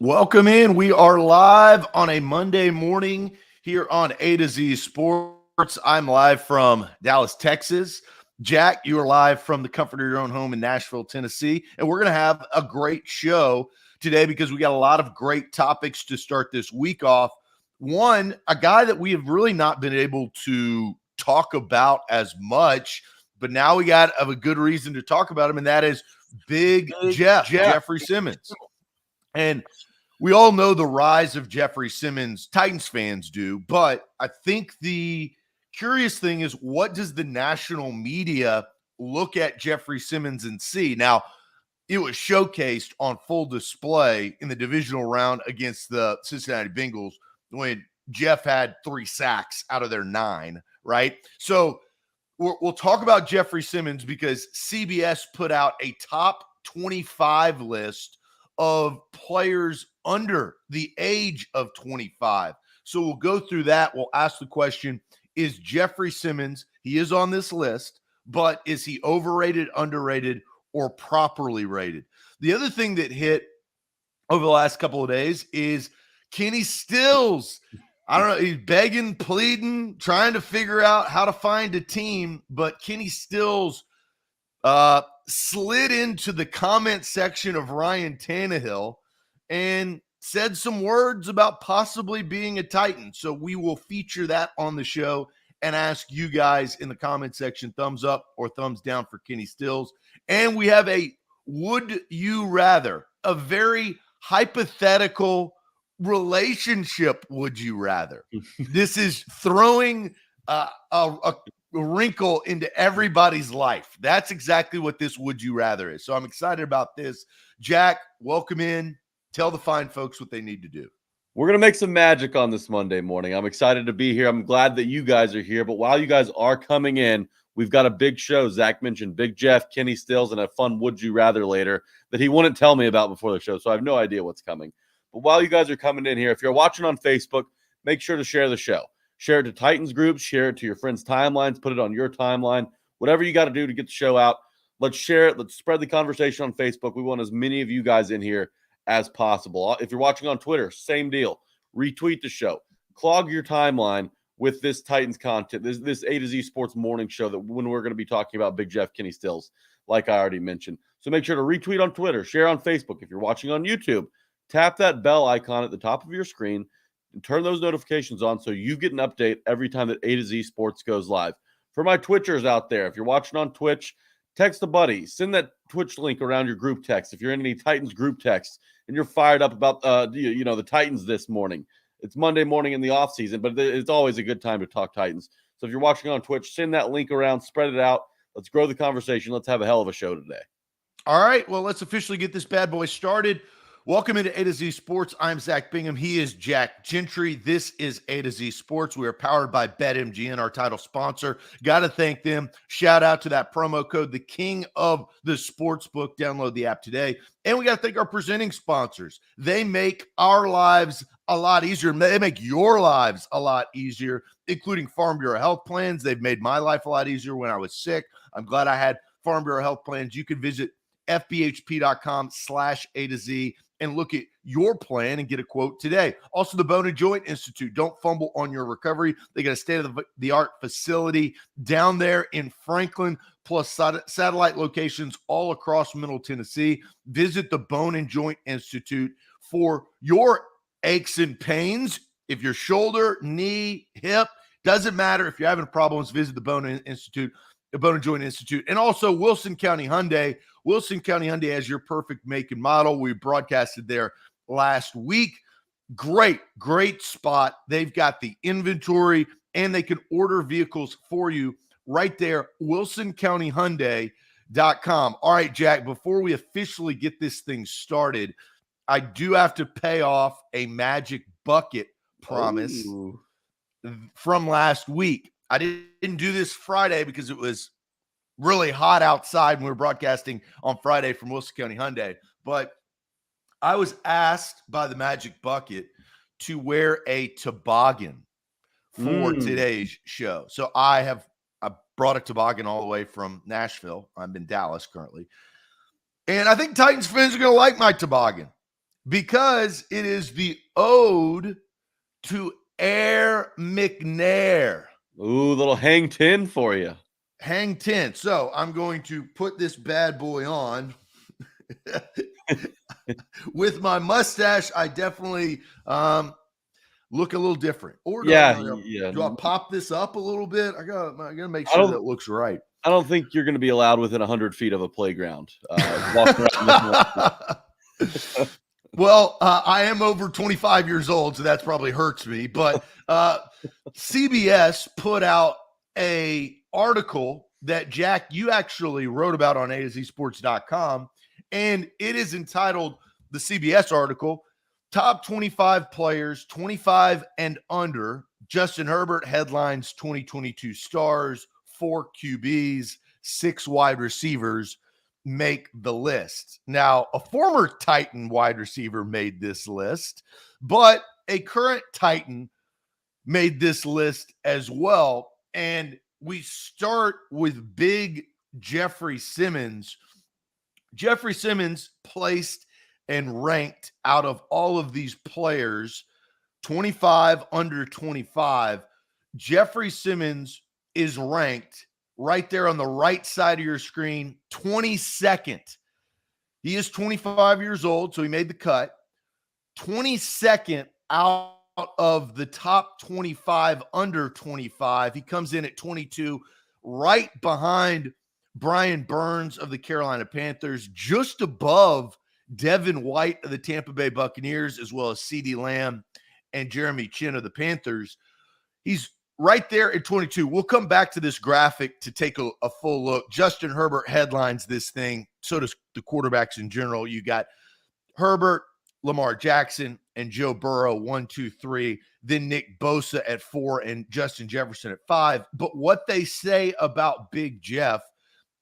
Welcome in. We are live on a Monday morning here on A to Z Sports. I'm live from Dallas, Texas. Jack, you are live from the comfort of your own home in Nashville, Tennessee. And we're going to have a great show today because we got a lot of great topics to start this week off. One, a guy that we have really not been able to talk about as much, but now we got a good reason to talk about him, and that is Big Jeffery Simmons. And we all know the rise of Jeffery Simmons, Titans fans do, but I think the curious thing is, what does the national media look at Jeffery Simmons and see? Now, it was showcased on full display in the divisional round against the Cincinnati Bengals when Jeff had 3 sacks out of their 9, right? So we'll talk about Jeffery Simmons because CBS put out a top 25 list of players under the age of 25. So we'll go through that. We'll ask the question, is Jeffery Simmons, he is on this list, but is he overrated, underrated, or properly rated? The other thing that hit over the last couple of days is Kenny Stills. I don't know, he's begging, pleading, trying to figure out how to find a team, but Kenny Stills slid into the comment section of Ryan Tannehill and said some words about possibly being a Titan. So we will feature that on the show and ask you guys in the comment section, thumbs up or thumbs down for Kenny Stills. And we have a would you rather, a very hypothetical relationship would you rather. This is throwing a wrinkle into everybody's life. That's exactly what this would you rather is. So I'm excited about this. Jack, welcome in. Tell the fine folks what they need to do. We're going to make some magic on this Monday morning. I'm excited to be here. I'm glad that you guys are here. But while you guys are coming in, we've got a big show. Zach mentioned Big Jeff, Kenny Stills, and a fun would you rather later that he wouldn't tell me about before the show. So I have no idea what's coming. But while you guys are coming in here, if you're watching on Facebook, make sure to share the show. Share it to Titans groups, share it to your friends' timelines, put it on your timeline, whatever you got to do to get the show out. Let's share it. Let's spread the conversation on Facebook. We want as many of you guys in here as possible. If you're watching on Twitter, same deal. Retweet the show. Clog your timeline with this Titans content, this A to Z Sports morning show that when we're going to be talking about Big Jeff, Kenny Stills, like I already mentioned. So make sure to retweet on Twitter, share on Facebook. If you're watching on YouTube, tap that bell icon at the top of your screen and turn those notifications on so you get an update every time that A to Z Sports goes live. For my Twitchers out there, if you're watching on Twitch, text a buddy. Send that Twitch link around your group text. If you're in any Titans group text and you're fired up about the Titans this morning, it's Monday morning in the offseason, but it's always a good time to talk Titans. So if you're watching on Twitch, send that link around, spread it out. Let's grow the conversation. Let's have a hell of a show today. All right, well, let's officially get this bad boy started. Welcome into A to Z Sports. I'm Zach Bingham. He is Jack Gentry. This is A to Z Sports. We are powered by BetMGM, our title sponsor. Got to thank them. Shout out to that promo code, the king of the sportsbook. Download the app today. And we got to thank our presenting sponsors. They make our lives a lot easier. They make your lives a lot easier, including Farm Bureau Health Plans. They've made my life a lot easier when I was sick. I'm glad I had Farm Bureau Health Plans. You can visit fbhp.com/A to Z and look at your plan and get a quote today. Also, the Bone and Joint Institute. Don't fumble on your recovery. They got a state-of-the-art facility down there in Franklin, plus satellite locations all across Middle Tennessee. Visit the Bone and Joint Institute for your aches and pains. If your shoulder, knee, hip, doesn't matter. If you're having problems, visit the Bone and Joint Institute. And also Wilson County Hyundai. Wilson County Hyundai has your perfect make and model. We broadcasted there last week. Great spot. They've got the inventory and they can order vehicles for you right there. WilsonCountyHyundai.com. All right, Jack, before we officially get this thing started, I do have to pay off a magic bucket promise from last week. I didn't do this Friday because it was really hot outside when we were broadcasting on Friday from Wilson County Hyundai. But I was asked by the Magic Bucket to wear a toboggan for today's show. So I brought a toboggan all the way from Nashville. I'm in Dallas currently. And I think Titans fans are going to like my toboggan. because it is the ode to Air McNair. Ooh, little hang 10 for you. Hang 10. So I'm going to put this bad boy on. With my mustache, I definitely look a little different. Or do I pop this up a little bit? I gotta make sure that looks right. I don't think you're going to be allowed within 100 feet of a playground. Walking around Well, I am over 25 years old, so that probably hurts me. But CBS put out a article that, Jack, you actually wrote about on A2ZSports.com, and it is entitled, the CBS article, Top 25 Players, 25 and Under. Justin Herbert headlines 2022 stars, 4 QBs, 6 wide receivers make the list. Now, a former Titan wide receiver made this list, but a current Titan made this list as well. And we start with big Jeffery Simmons. Jeffery Simmons placed and ranked out of all of these players 25 under 25. Jeffery Simmons is ranked right there on the right side of your screen, 22nd. He is 25 years old, so he made the cut. 22nd out of the top 25 under 25. He comes in at 22, right behind Brian Burns of the Carolina Panthers, just above Devin White of the Tampa Bay Buccaneers, as well as CeeDee Lamb and Jeremy Chin of the Panthers. He's right there at 22. We'll come back to this graphic to take a full look. Justin Herbert headlines this thing. So does the quarterbacks in general. You got Herbert, Lamar Jackson, and Joe Burrow, 1, 2, 3. Then Nick Bosa at 4 and Justin Jefferson at 5. But what they say about Big Jeff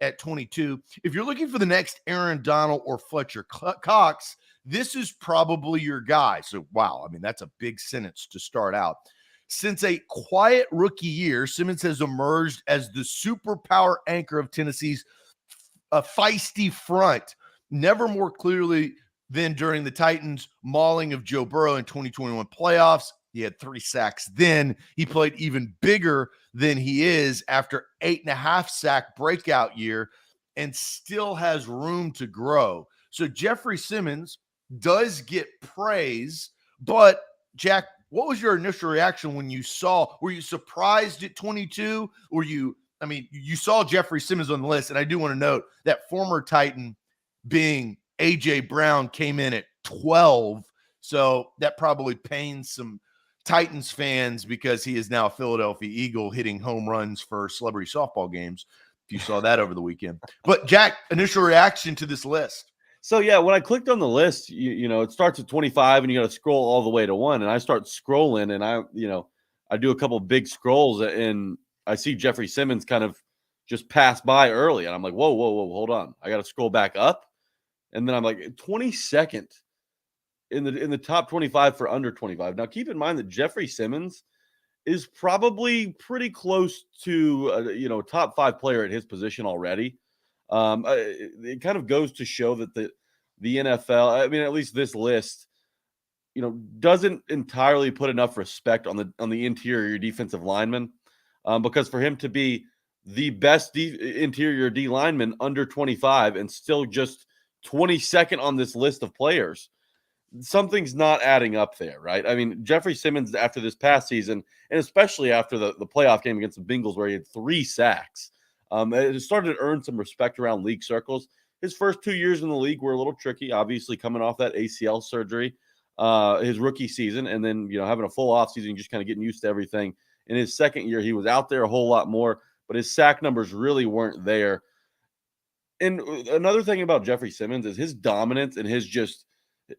at 22, if you're looking for the next Aaron Donald or Fletcher Cox, this is probably your guy. So, wow, I mean, that's a big sentence to start out. Since a quiet rookie year, Simmons has emerged as the superpower anchor of Tennessee's feisty front, never more clearly than during the Titans' mauling of Joe Burrow in 2021 playoffs. He had 3 sacks then. He played even bigger than he is after 8.5 sack breakout year and still has room to grow. So Jeffery Simmons does get praise, but Jack, what was your initial reaction when you saw, were you surprised at 22? You saw Jeffery Simmons on the list, and I do want to note that former Titan being A.J. Brown came in at 12, so that probably pains some Titans fans because he is now a Philadelphia Eagle hitting home runs for celebrity softball games, if you saw that over the weekend. But, Jack, initial reaction to this list? So, yeah, when I clicked on the list, it starts at 25 and you got to scroll all the way to 1. And I start scrolling and I do a couple of big scrolls and I see Jeffery Simmons kind of just pass by early. And I'm like, whoa, hold on. I got to scroll back up. And then I'm like 22nd in the top 25 for under 25. Now, keep in mind that Jeffery Simmons is probably pretty close to top 5 player at his position already. It kind of goes to show that the NFL, I mean, at least this list, doesn't entirely put enough respect on the interior defensive lineman, because for him to be the best interior D lineman under 25 and still just 22nd on this list of players, something's not adding up there, right? I mean, Jeffery Simmons, after this past season, and especially after the playoff game against the Bengals where he had 3 sacks, it started to earn some respect around league circles. His first 2 years in the league were a little tricky, obviously coming off that ACL surgery, his rookie season, and then, having a full offseason, just kind of getting used to everything. In his second year, he was out there a whole lot more, but his sack numbers really weren't there. And another thing about Jeffery Simmons is his dominance and his just,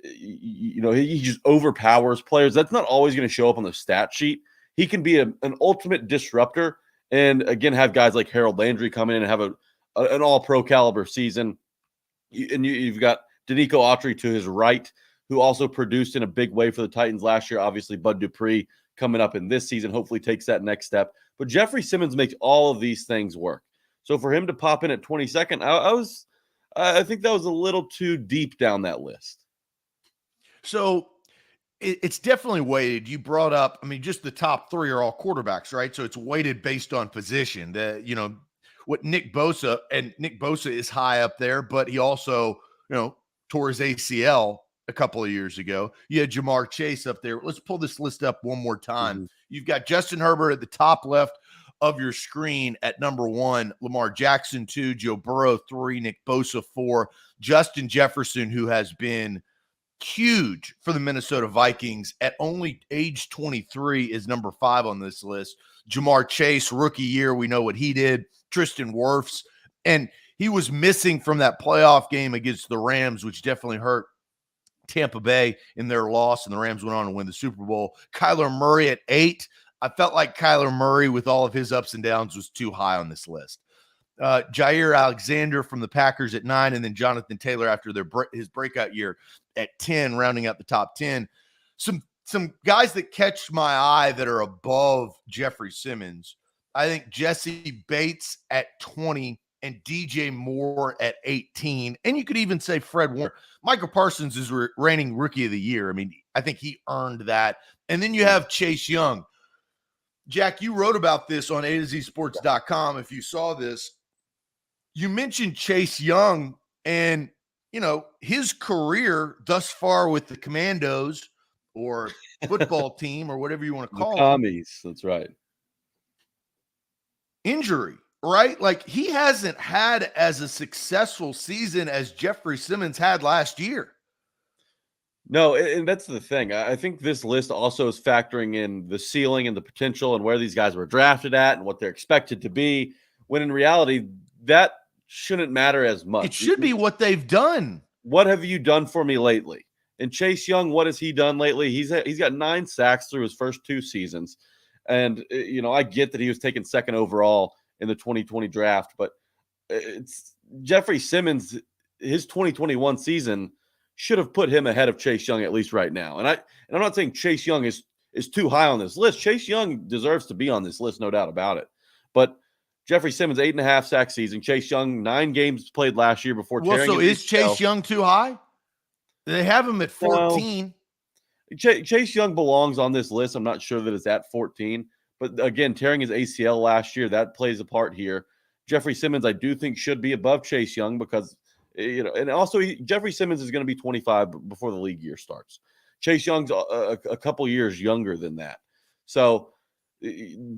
he just overpowers players. That's not always going to show up on the stat sheet. He can be an ultimate disruptor. And again, have guys like Harold Landry come in and have an all-pro caliber season. You've got Danico Autry to his right, who also produced in a big way for the Titans last year. Obviously, Bud Dupree coming up in this season hopefully takes that next step. But Jeffery Simmons makes all of these things work. So for him to pop in at 22nd, I think that was a little too deep down that list. So it's definitely weighted. You brought up, I mean, just the top three are all quarterbacks, right? So it's weighted based on position. What Nick Bosa, and Nick Bosa is high up there, but he also, tore his ACL a couple of years ago. You had Jamar Chase up there. Let's pull this list up one more time. Mm-hmm. You've got Justin Herbert at the top left of your screen at number 1, Lamar Jackson 2, Joe Burrow 3, Nick Bosa 4, Justin Jefferson, who has been huge for the Minnesota Vikings at only age 23, is number 5 on this list. Jamar Chase, rookie year, we know what he did. Tristan Wirfs, and he was missing from that playoff game against the Rams, which definitely hurt Tampa Bay in their loss, and the Rams went on to win the Super Bowl. Kyler Murray at 8. I felt like Kyler Murray, with all of his ups and downs, was too high on this list. Jair Alexander from the Packers at 9, and then Jonathan Taylor after his breakout year at 10, rounding out the top 10. Some guys that catch my eye that are above Jeffery Simmons. I think Jesse Bates at 20 and DJ Moore at 18. And you could even say Fred Warner. Michael Parsons is reigning rookie of the year. I mean, I think he earned that. And then you have Chase Young. Jack, you wrote about this on A2ZSports.com. If you saw this, you mentioned Chase Young and, his career thus far with the Commandos or football team or whatever you want to call the them. Commies, that's right. Injury, right? Like, he hasn't had as a successful season as Jeffery Simmons had last year. No, and that's the thing. I think this list also is factoring in the ceiling and the potential and where these guys were drafted at and what they're expected to be, when in reality, that shouldn't matter as much. It should be what they've done. What have you done for me lately? And Chase Young, what has he done lately? He's got 9 sacks through his first 2 seasons. And, I get that he was taken second overall in the 2020 draft, but it's Jeffery Simmons, his 2021 season should have put him ahead of Chase Young, at least right now. And I'm not saying Chase Young is too high on this list. Chase Young deserves to be on this list, no doubt about it. But Jeffery Simmons, 8.5 sack season. Chase Young, 9 games played last year before tearing. So is Chase Young too high? They have him at 14. Chase Young belongs on this list. I'm not sure that it's at 14. But again, tearing his ACL last year, that plays a part here. Jeffery Simmons, I do think, should be above Chase Young because, and also Jeffery Simmons is going to be 25 before the league year starts. Chase Young's a couple years younger than that. So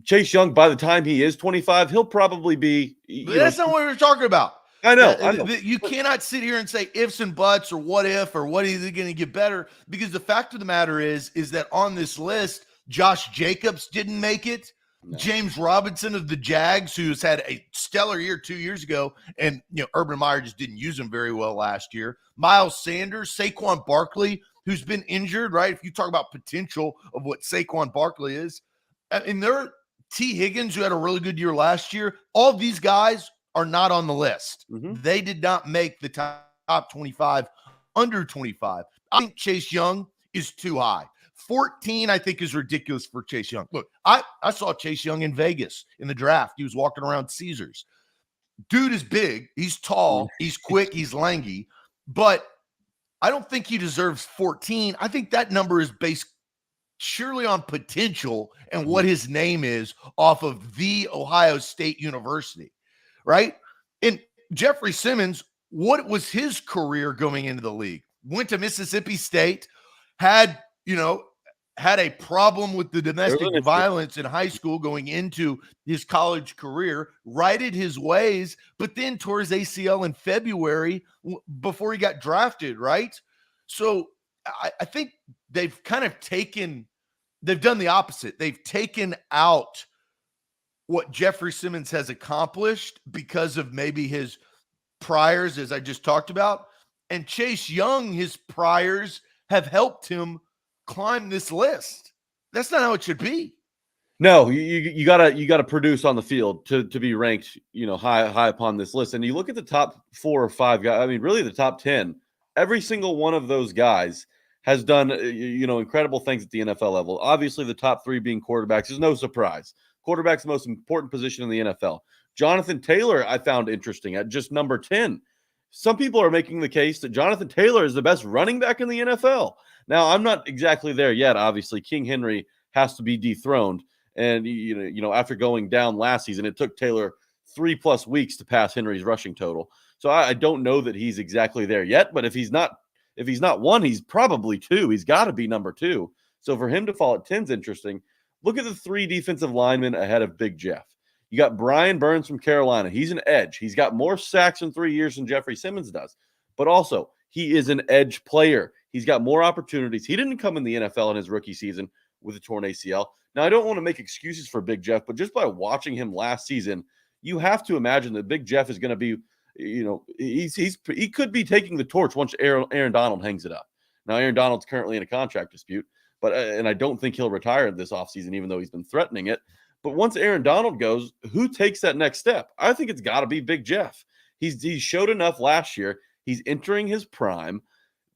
Chase Young, by the time he is 25, he'll probably be. That's not what we're talking about. I know. You cannot sit here and say ifs and buts or what if or what is it going to get better, because the fact of the matter is that on this list, Josh Jacobs didn't make it. No. James Robinson of the Jags, who's had a stellar year 2 years ago, and Urban Meyer just didn't use him very well last year. Miles Sanders, Saquon Barkley, who's been injured, right? If you talk about potential of what Saquon Barkley is, and there, T. Higgins, who had a really good year last year, all of these guys are not on the list. Mm-hmm. They did not make the top 25, under 25. I think Chase Young is too high. 14, I think, is ridiculous for Chase Young. Look, I saw Chase Young in Vegas in the draft. He was walking around Caesars. Dude is big. He's tall. He's quick. He's langy. But I don't think he deserves 14. I think that number is based surely on potential and what his name is off of the Ohio State University, right? And Jeffery Simmons, what was his career going into the league? Went to Mississippi State, had a problem with the domestic violence in high school going into his college career, righted his ways, but then tore his ACL in February before he got drafted, right? So I think they've done the opposite. They've taken out what Jeffery Simmons has accomplished because of maybe his priors, as I just talked about. And Chase Young, his priors have helped him climb this list. That's not how it should be. No, you gotta produce on the field to be ranked, high upon this list. And you look at the top 4 or 5 guys. I mean, really the top 10. Every single one of those guys has done incredible things at the NFL level. Obviously, the top 3 being quarterbacks is no surprise. Quarterback's the most important position in the NFL. Jonathan Taylor, I found interesting at just number 10. some people are making the case that Jonathan Taylor is the best running back in the NFL. Now, I'm not exactly there yet. Obviously, King Henry has to be dethroned. And, after going down last season, it took Taylor 3+ weeks to pass Henry's rushing total. So I don't know that he's exactly there yet. But if he's not one, he's probably two. He's got to be number two. So for him to fall at 10 is interesting. Look at the 3 defensive linemen ahead of Big Jeff. You got Brian Burns from Carolina. He's an edge. He's got more sacks in 3 years than Jeffery Simmons does. But also, he is an edge player. He's got more opportunities. He didn't come in the NFL in his rookie season with a torn ACL. Now, I don't want to make excuses for Big Jeff, but just by watching him last season, you have to imagine that Big Jeff is going to be, he could be taking the torch once Aaron Donald hangs it up. Now, Aaron Donald's currently in a contract dispute, but and I don't think he'll retire this offseason, even though he's been threatening it. But once Aaron Donald goes, who takes that next step? I think it's got to be Big Jeff. He showed enough last year. He's entering his prime.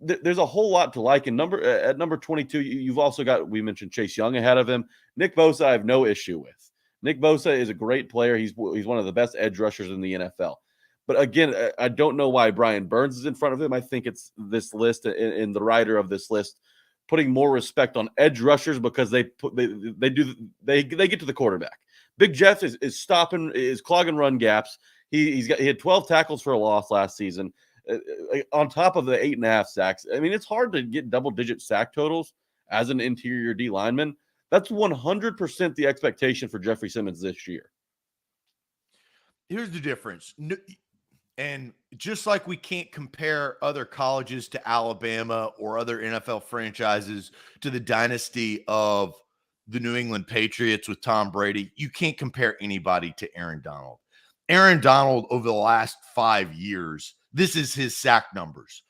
There's a whole lot to like. And at number 22, you've also got, we mentioned Chase Young ahead of him. Nick Bosa, I have no issue with. Nick Bosa is a great player. He's one of the best edge rushers in the NFL. But again, I don't know why Brian Burns is in front of him. I think it's this list and the writer of this list putting more respect on edge rushers because they get to the quarterback. Big Jeff is clogging run gaps. He had 12 tackles for a loss last season, on top of the 8.5 sacks. I mean, it's hard to get double-digit sack totals as an interior D lineman. That's 100% the expectation for Jeffery Simmons this year. Here's the difference. And just like we can't compare other colleges to Alabama or other NFL franchises to the dynasty of the New England Patriots with Tom Brady, you can't compare anybody to Aaron Donald. Aaron Donald, over the last 5 years, this is his sack numbers,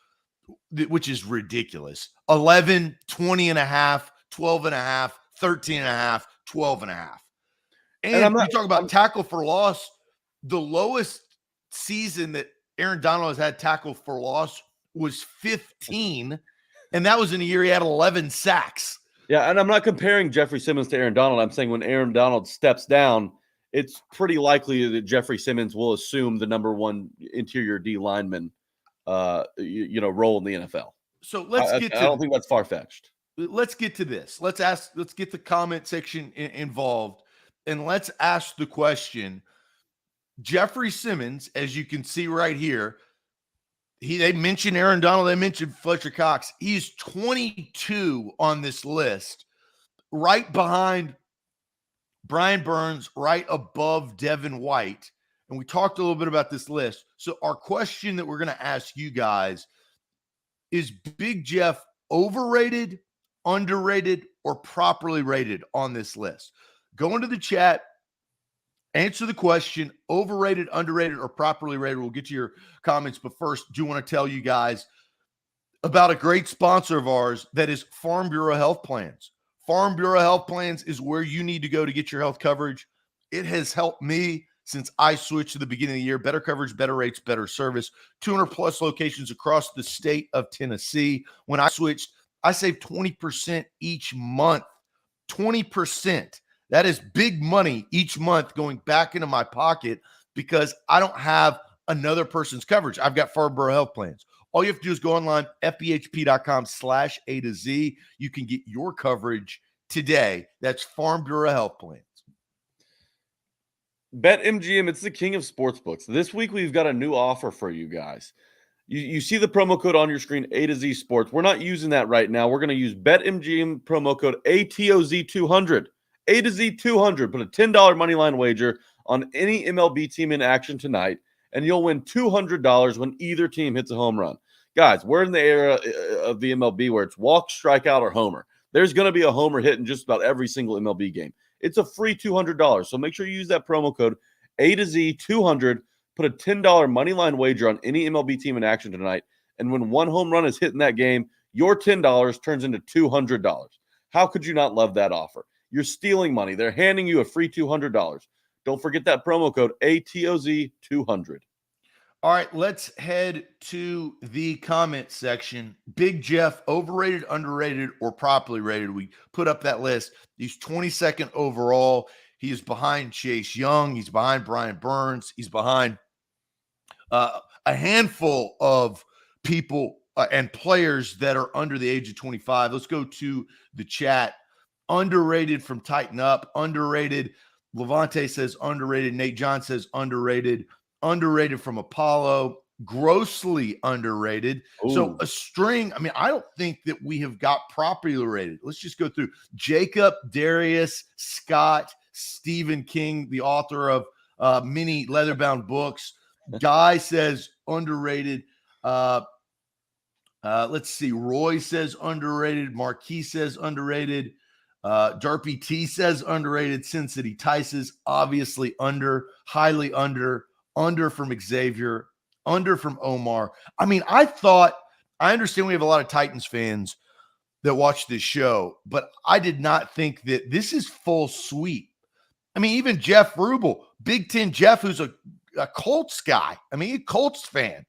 which is ridiculous. 11, 20 and a half, 12 and a half, 13 and a half, 12 and a half. And you talk about tackle for loss, the lowest season that Aaron Donald has had tackle for loss was 15, and that was in a year he had 11 sacks. Yeah, and I'm not comparing Jeffery Simmons to Aaron Donald. I'm saying when Aaron Donald steps down, it's pretty likely that Jeffery Simmons will assume the number one interior D lineman, role in the NFL. So I don't think that's far-fetched. Let's get to this. Let's get the comment section involved, and let's ask the question. Jeffery Simmons, as you can see right here, they mentioned Aaron Donald, they mentioned Fletcher Cox. He's 22 on this list, right behind Brian Burns, right above Devin White. And we talked a little bit about this list. So our question that we're going to ask you guys is Big Jeff overrated, underrated, or properly rated on this list? Go into the chat, answer the question, overrated, underrated, or properly rated. We'll get to your comments, but first, do want to tell you guys about a great sponsor of ours that is Farm Bureau Health Plans. Farm Bureau Health Plans is where you need to go to get your health coverage. It has helped me since I switched to the beginning of the year. Better coverage, better rates, better service. 200+ locations across the state of Tennessee. When I switched, I saved 20% each month. 20%. That is big money each month going back into my pocket because I don't have another person's coverage. I've got Farm Bureau Health Plans. All you have to do is go online, fbhp.com/A to Z. You can get your coverage today. That's Farm Bureau Health Plans. BetMGM, it's the king of sportsbooks. This week, we've got a new offer for you guys. You see the promo code on your screen, A to Z Sports. We're not using that right now. We're going to use BetMGM promo code ATOZ200. A to Z 200. Put a $10 money line wager on any MLB team in action tonight, and you'll win $200 when either team hits a home run. Guys, we're in the era of the MLB where it's walk, strikeout, or homer. There's going to be a homer hit in just about every single MLB game. It's a free $200. So make sure you use that promo code A to Z 200. Put a $10 money line wager on any MLB team in action tonight, and when one home run is hit in that game, your $10 turns into $200. How could you not love that offer? You're stealing money. They're handing you a free $200. Don't forget that promo code ATOZ200. All right, let's head to the comment section. Big Jeff, overrated, underrated, or properly rated? We put up that list. He's 22nd overall. He is behind Chase Young. He's behind Brian Burns. He's behind a handful of people and players that are under the age of 25. Let's go to the chat. Underrated from Tighten Up. Underrated. Levante says underrated. Nate John says underrated. Underrated from Apollo. Grossly underrated. Ooh. So a string. I mean, I don't think that we have got properly rated. Let's just go through. Jacob, Darius, Scott, Stephen King, the author of many leather-bound books. Guy says underrated. Let's see. Roy says underrated. Marquis says underrated. Darpy T says underrated. Sin City Tices, obviously under. Highly under. Under from Xavier. Under from Omar. I mean, I understand we have a lot of Titans fans that watch this show, but I did not think that this is full sweep. I mean, even Jeff Rubel, Big Ten Jeff, who's a Colts guy. I mean, a Colts fan.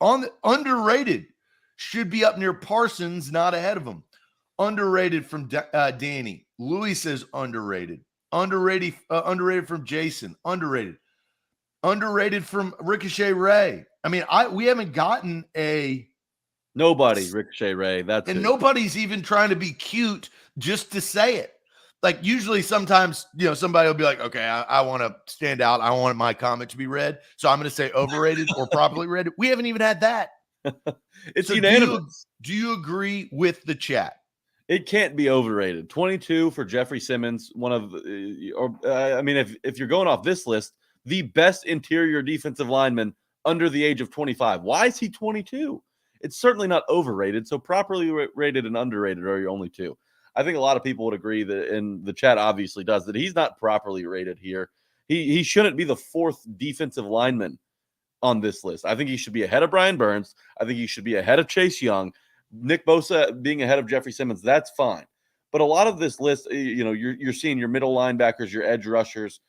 Underrated. Should be up near Parsons, not ahead of him. Underrated from Danny. Louis says underrated. Underrated from Jason. Underrated. Underrated from Ricochet Ray. I mean, we haven't gotten a nobody Ricochet Ray. That's and it. Nobody's even trying to be cute just to say it. Like usually sometimes, somebody will be like, okay, I want to stand out. I want my comment to be read. So I'm going to say overrated or properly rated. We haven't even had that. It's unanimous. Do you agree with the chat? It can't be overrated. 22 for Jeffery Simmons. If you're going off this list, the best interior defensive lineman under the age of 25. Why is he 22? It's certainly not overrated. So properly rated and underrated are your only two. I think a lot of people would agree that, and the chat obviously does, that he's not properly rated here. He shouldn't be the fourth defensive lineman on this list. I think he should be ahead of Brian Burns. I think he should be ahead of Chase Young. Nick Bosa being ahead of Jeffery Simmons, that's fine. But a lot of this list, you're seeing your middle linebackers, your edge rushers.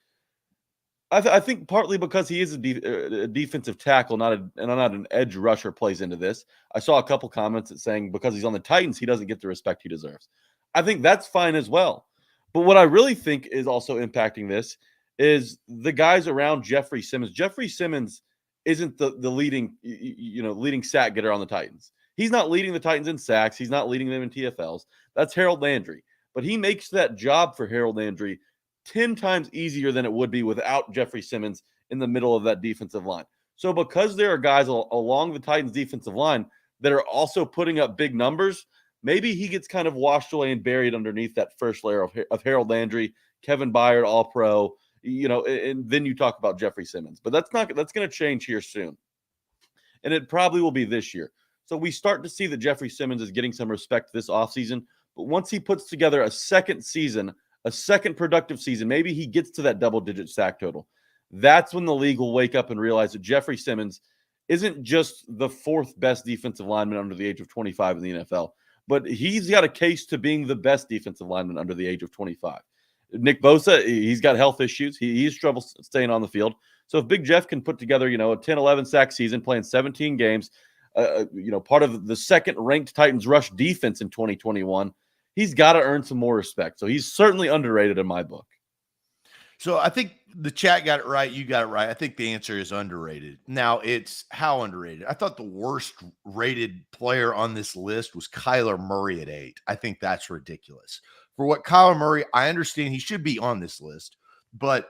I think partly because he is a defensive tackle, not an edge rusher, plays into this. I saw a couple comments that saying because he's on the Titans, he doesn't get the respect he deserves. I think that's fine as well. But what I really think is also impacting this is the guys around Jeffery Simmons. Jeffery Simmons isn't the leading sack getter on the Titans. He's not leading the Titans in sacks. He's not leading them in TFLs. That's Harold Landry. But he makes that job for Harold Landry 10 times easier than it would be without Jeffery Simmons in the middle of that defensive line. So because there are guys along the Titans defensive line that are also putting up big numbers, maybe he gets kind of washed away and buried underneath that first layer of Harold Landry, Kevin Byard, All-Pro, and then you talk about Jeffery Simmons. But that's going to change here soon. And it probably will be this year. So we start to see that Jeffery Simmons is getting some respect this offseason. But once he puts together a second productive season, maybe he gets to that double-digit sack total. That's when the league will wake up and realize that Jeffery Simmons isn't just the fourth best defensive lineman under the age of 25 in the NFL, but he's got a case to being the best defensive lineman under the age of 25. Nick Bosa, he's got health issues. He's trouble staying on the field. So if Big Jeff can put together, a 10-11 sack season, playing 17 games, part of the second-ranked Titans rush defense in 2021, he's got to earn some more respect. So he's certainly underrated in my book. So I think the chat got it right. You got it right. I think the answer is underrated. Now, it's how underrated. I thought the worst rated player on this list was Kyler Murray at 8. I think that's ridiculous. For what Kyler Murray, I understand he should be on this list, but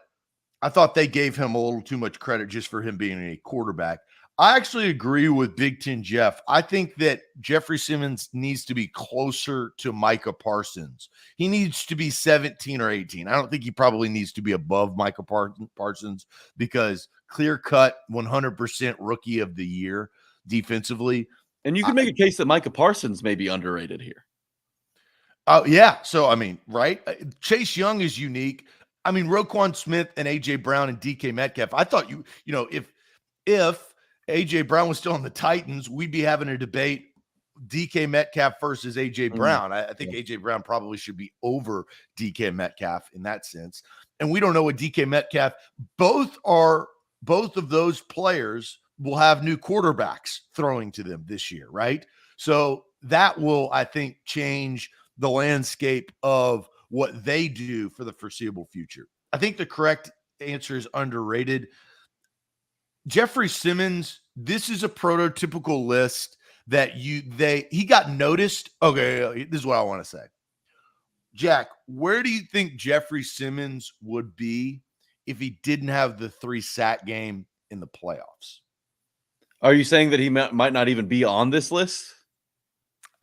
I thought they gave him a little too much credit just for him being a quarterback. I actually agree with Big Ten Jeff. I think that Jeffery Simmons needs to be closer to Micah Parsons. He needs to be 17 or 18. I don't think he probably needs to be above Micah Parsons because clear-cut 100% rookie of the year defensively. And you can make a case that Micah Parsons may be underrated here. Oh, yeah. So, right? Chase Young is unique. Roquan Smith and A.J. Brown and DK Metcalf, I thought if A.J. Brown was still on the Titans, we'd be having a debate DK Metcalf versus A.J. Brown. I think A.J. Brown probably should be over DK Metcalf in that sense. And we don't know what DK Metcalf, both of those players will have new quarterbacks throwing to them this year, right? So that will, I think, change the landscape of what they do for the foreseeable future. I think the correct answer is underrated. Jeffery Simmons this is a prototypical list that he got noticed. Okay, this is what I want to say. Jack, where do you think Jeffery Simmons would be if he didn't have the 3 sack game in the playoffs? Are you saying that he might not even be on this list?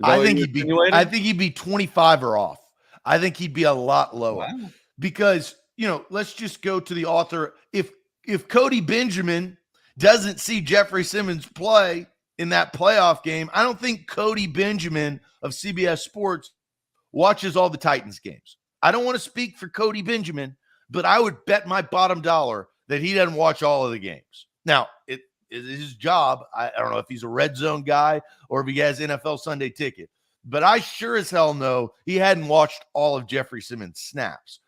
I think he'd be 25 or off. I think he'd be a lot lower. Wow. Because, let's just go to the author. If Cody Benjamin doesn't see Jeffery Simmons play in that playoff game, I don't think Cody Benjamin of CBS Sports watches all the Titans games. I don't want to speak for Cody Benjamin, but I would bet my bottom dollar that he doesn't watch all of the games. Now, it is his job. I don't know if he's a red zone guy or if he has NFL Sunday ticket, but I sure as hell know he hadn't watched all of Jeffery Simmons' snaps.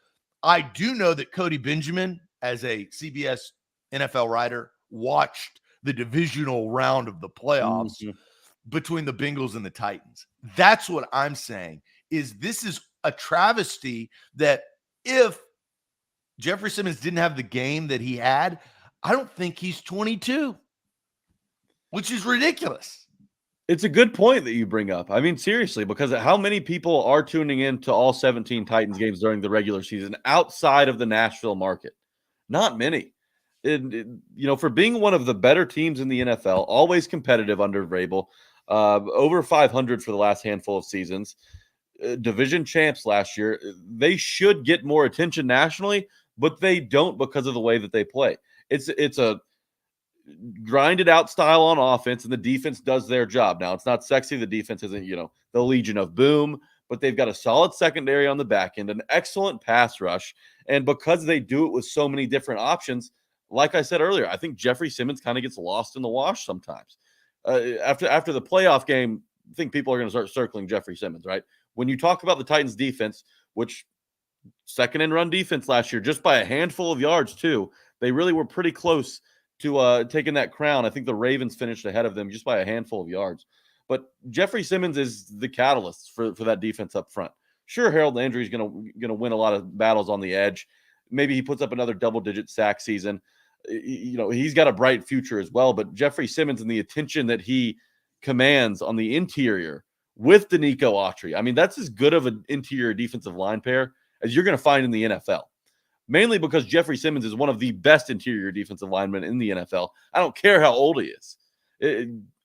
I do know that Cody Benjamin, as a CBS NFL writer, watched the divisional round of the playoffs between the Bengals and the Titans. That's what I'm saying. This is a travesty that if Jeffery Simmons didn't have the game that he had, I don't think he's 22, which is ridiculous. It's a good point that you bring up. I mean, seriously, because how many people are tuning in to all 17 Titans games during the regular season outside of the Nashville market? Not many. For being one of the better teams in the NFL, always competitive under Vrabel, over 500 for the last handful of seasons, division champs last year, they should get more attention nationally, but they don't because of the way that they play. It's a grinded out style on offense, and the defense does their job. Now, it's not sexy. The defense isn't, the Legion of Boom, but they've got a solid secondary on the back end, an excellent pass rush. And because they do it with so many different options, like I said earlier, I think Jeffery Simmons kind of gets lost in the wash sometimes. After the playoff game, I think people are going to start circling Jeffery Simmons, right? When you talk about the Titans defense, which second and run defense last year, just by a handful of yards too, they really were pretty close to taking that crown. I think the Ravens finished ahead of them just by a handful of yards. But Jeffery Simmons is the catalyst for that defense up front. Sure, Harold Landry is going to win a lot of battles on the edge. Maybe he puts up another double-digit sack season. He's got a bright future as well. But Jeffery Simmons and the attention that he commands on the interior with Danico Autry, I mean, that's as good of an interior defensive line pair as you're going to find in the NFL. Mainly because Jeffery Simmons is one of the best interior defensive linemen in the NFL. I don't care how old he is.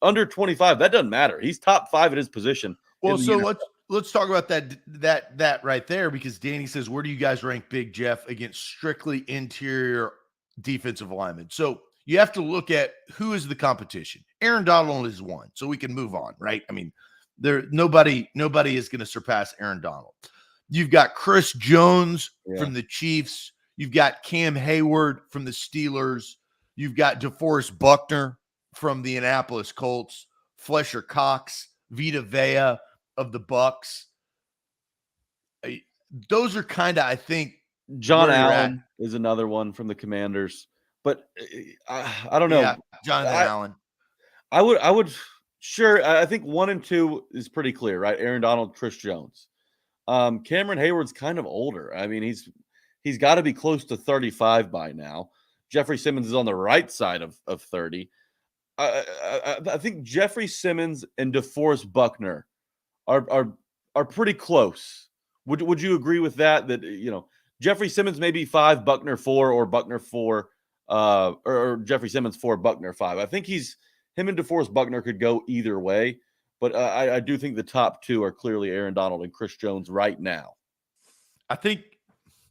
Under 25, that doesn't matter. He's top 5 at his position. Well, so let's talk about that right there, because Danny says, where do you guys rank Big Jeff against strictly interior defensive linemen? So you have to look at who is the competition. Aaron Donald is one, so we can move on, right? I mean, nobody is going to surpass Aaron Donald. You've got Chris Jones from the Chiefs. You've got Cam Hayward from the Steelers. You've got DeForest Buckner from the Indianapolis Colts. Fletcher Cox, Vita Vea of the Bucks. Those are kind of, I think, John Allen is another one from the Commanders. But I don't know. Yeah, Jonathan Allen. I would sure. I think 1 and 2 is pretty clear, right? Aaron Donald, Chris Jones. Cameron Hayward's kind of older. I mean, he's got to be close to 35 by now. Jeffery Simmons is on the right side of 30. I think Jeffery Simmons and DeForest Buckner are pretty close. Would you agree with that? That Jeffery Simmons maybe 5, Buckner 4, or Buckner 4, or Jeffery Simmons 4, Buckner 5. I think him and DeForest Buckner could go either way. But I do think the top 2 are clearly Aaron Donald and Chris Jones right now. I think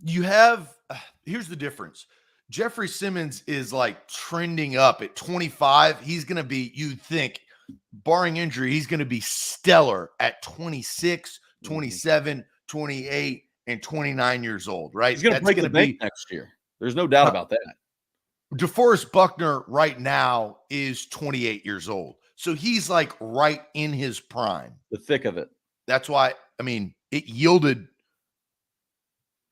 you have here's the difference. Jeffery Simmons is like trending up at 25. He's going to be, you'd think, barring injury, he's going to be stellar at 26, 27, 28, and 29 years old, right? He's going to break the bank next year. There's no doubt about that. DeForest Buckner right now is 28 years old. So he's like right in his prime. The thick of it. That's why, I mean, it yielded.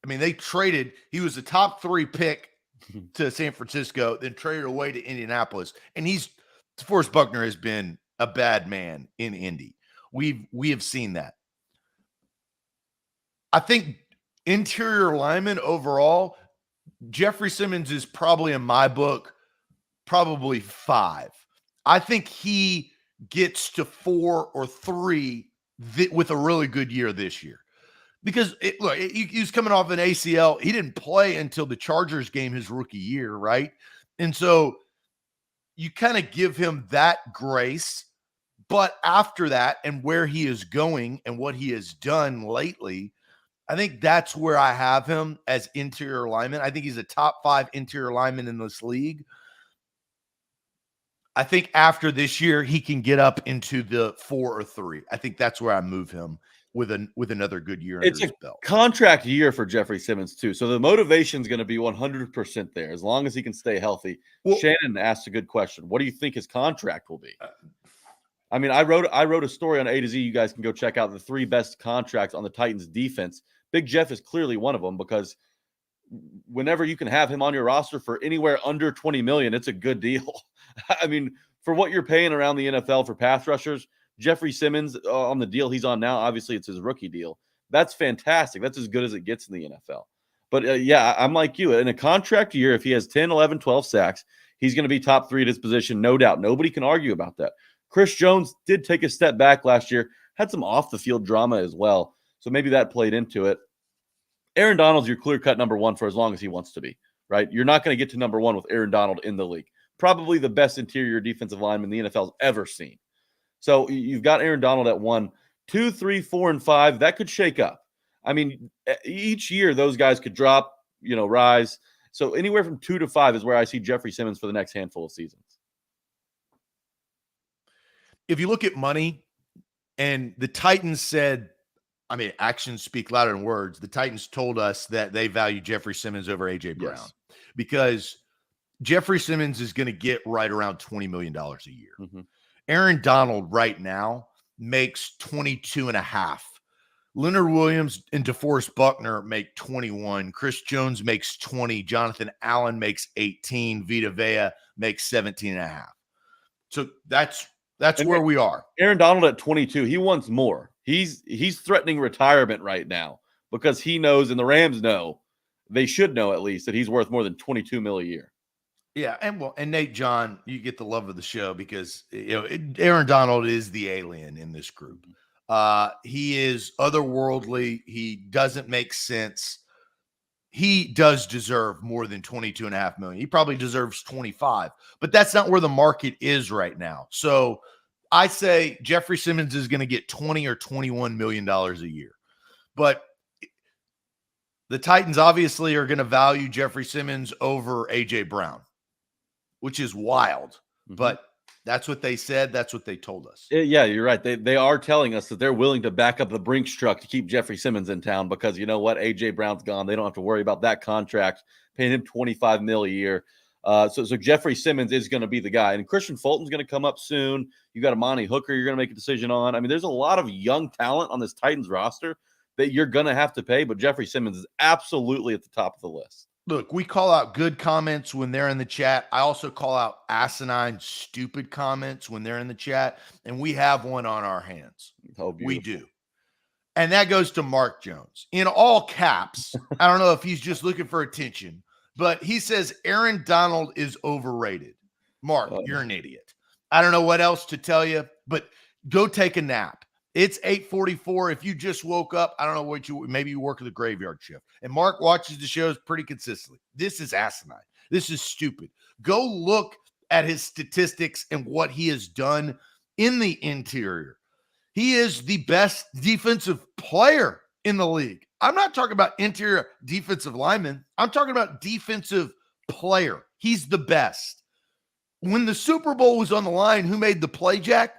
I mean, they traded. He was a top 3 pick to San Francisco, then traded away to Indianapolis. And DeForest Buckner has been a bad man in Indy. We have seen that. I think interior lineman overall, Jeffery Simmons is probably, in my book, probably 5. I think he gets to 4 or 3 with a really good year this year. Because he was coming off an ACL. He didn't play until the Chargers game his rookie year, right? And so you kind of give him that grace. But after that, and where he is going and what he has done lately, I think that's where I have him as interior lineman. I think he's a top 5 interior lineman in this league. I think after this year, he can get up into the 4 or 3. I think that's where I move him with another good year under his belt. Contract year for Jeffery Simmons too, so the motivation is going to be 100% there as long as he can stay healthy. Well, Shannon asked a good question. What do you think his contract will be? I mean, I wrote a story on A to Z. You guys can go check out the 3 best contracts on the Titans defense. Big Jeff is clearly one of them because whenever you can have him on your roster for anywhere under $20 million, it's a good deal. I mean, for what you're paying around the NFL for pass rushers, Jeffery Simmons on the deal he's on now, obviously it's his rookie deal. That's fantastic. That's as good as it gets in the NFL. But yeah, I'm like you. In a contract year, if he has 10, 11, 12 sacks, he's going to be top 3 at his position, no doubt. Nobody can argue about that. Chris Jones did take a step back last year, had some off-the-field drama as well. So maybe that played into it. Aaron Donald's your clear-cut number 1 for as long as he wants to be, right? You're not going to get to number 1 with Aaron Donald in the league. Probably the best interior defensive lineman the NFL's ever seen. So you've got Aaron Donald at 1, 2, 3, 4, and 5. That could shake up. I mean, each year those guys could drop, rise. So anywhere from 2 to 5 is where I see Jeffery Simmons for the next handful of seasons. If you look at money, and the Titans said, I mean, actions speak louder than words. The Titans told us that they value Jeffery Simmons over A.J. Brown because Jeffery Simmons is going to get right around $20 million a year. Mm-hmm. Aaron Donald right now makes 22.5. Leonard Williams and DeForest Buckner make 21. Chris Jones makes 20. Jonathan Allen makes 18. Vita Vea makes 17.5. So that's where we are. Aaron Donald at 22, he wants more. He's threatening retirement right now because he knows, and the Rams know, they should know at least, that he's worth more than $22 million a year. Yeah, and Nate John, you get the love of the show because Aaron Donald is the alien in this group. He is otherworldly. He doesn't make sense. He does deserve more than $22.5 million. He probably deserves 25, but that's not where the market is right now. So I say Jeffery Simmons is going to get $20 or $21 million a year, but the Titans obviously are going to value Jeffery Simmons over AJ Brown, which is wild, but that's what they said. That's what they told us. Yeah, you're right. They are telling us that they're willing to back up the Brinks truck to keep Jeffery Simmons in town because you know what? A.J. Brown's gone. They don't have to worry about that contract, paying him $25 million a year. So Jeffery Simmons is going to be the guy. And Christian Fulton's going to come up soon. You got Amani Hooker you're going to make a decision on. I mean, there's a lot of young talent on this Titans roster that you're going to have to pay, but Jeffery Simmons is absolutely at the top of the list. Look, we call out good comments when they're in the chat. I also call out asinine, stupid comments when they're in the chat, and we have one on our hands. We do. And that goes to Mark Jones. In all caps, I don't know if he's just looking for attention, but he says Aaron Donald is overrated. Mark, you're an idiot. I don't know what else to tell you, but go take a nap. It's 8:44. If you just woke up, I don't know maybe you work at the graveyard shift. And Mark watches the shows pretty consistently. This is asinine. This is stupid. Go look at his statistics and what he has done in the interior. He is the best defensive player in the league. I'm not talking about interior defensive lineman. I'm talking about defensive player. He's the best. When the Super Bowl was on the line, who made the play, Jack?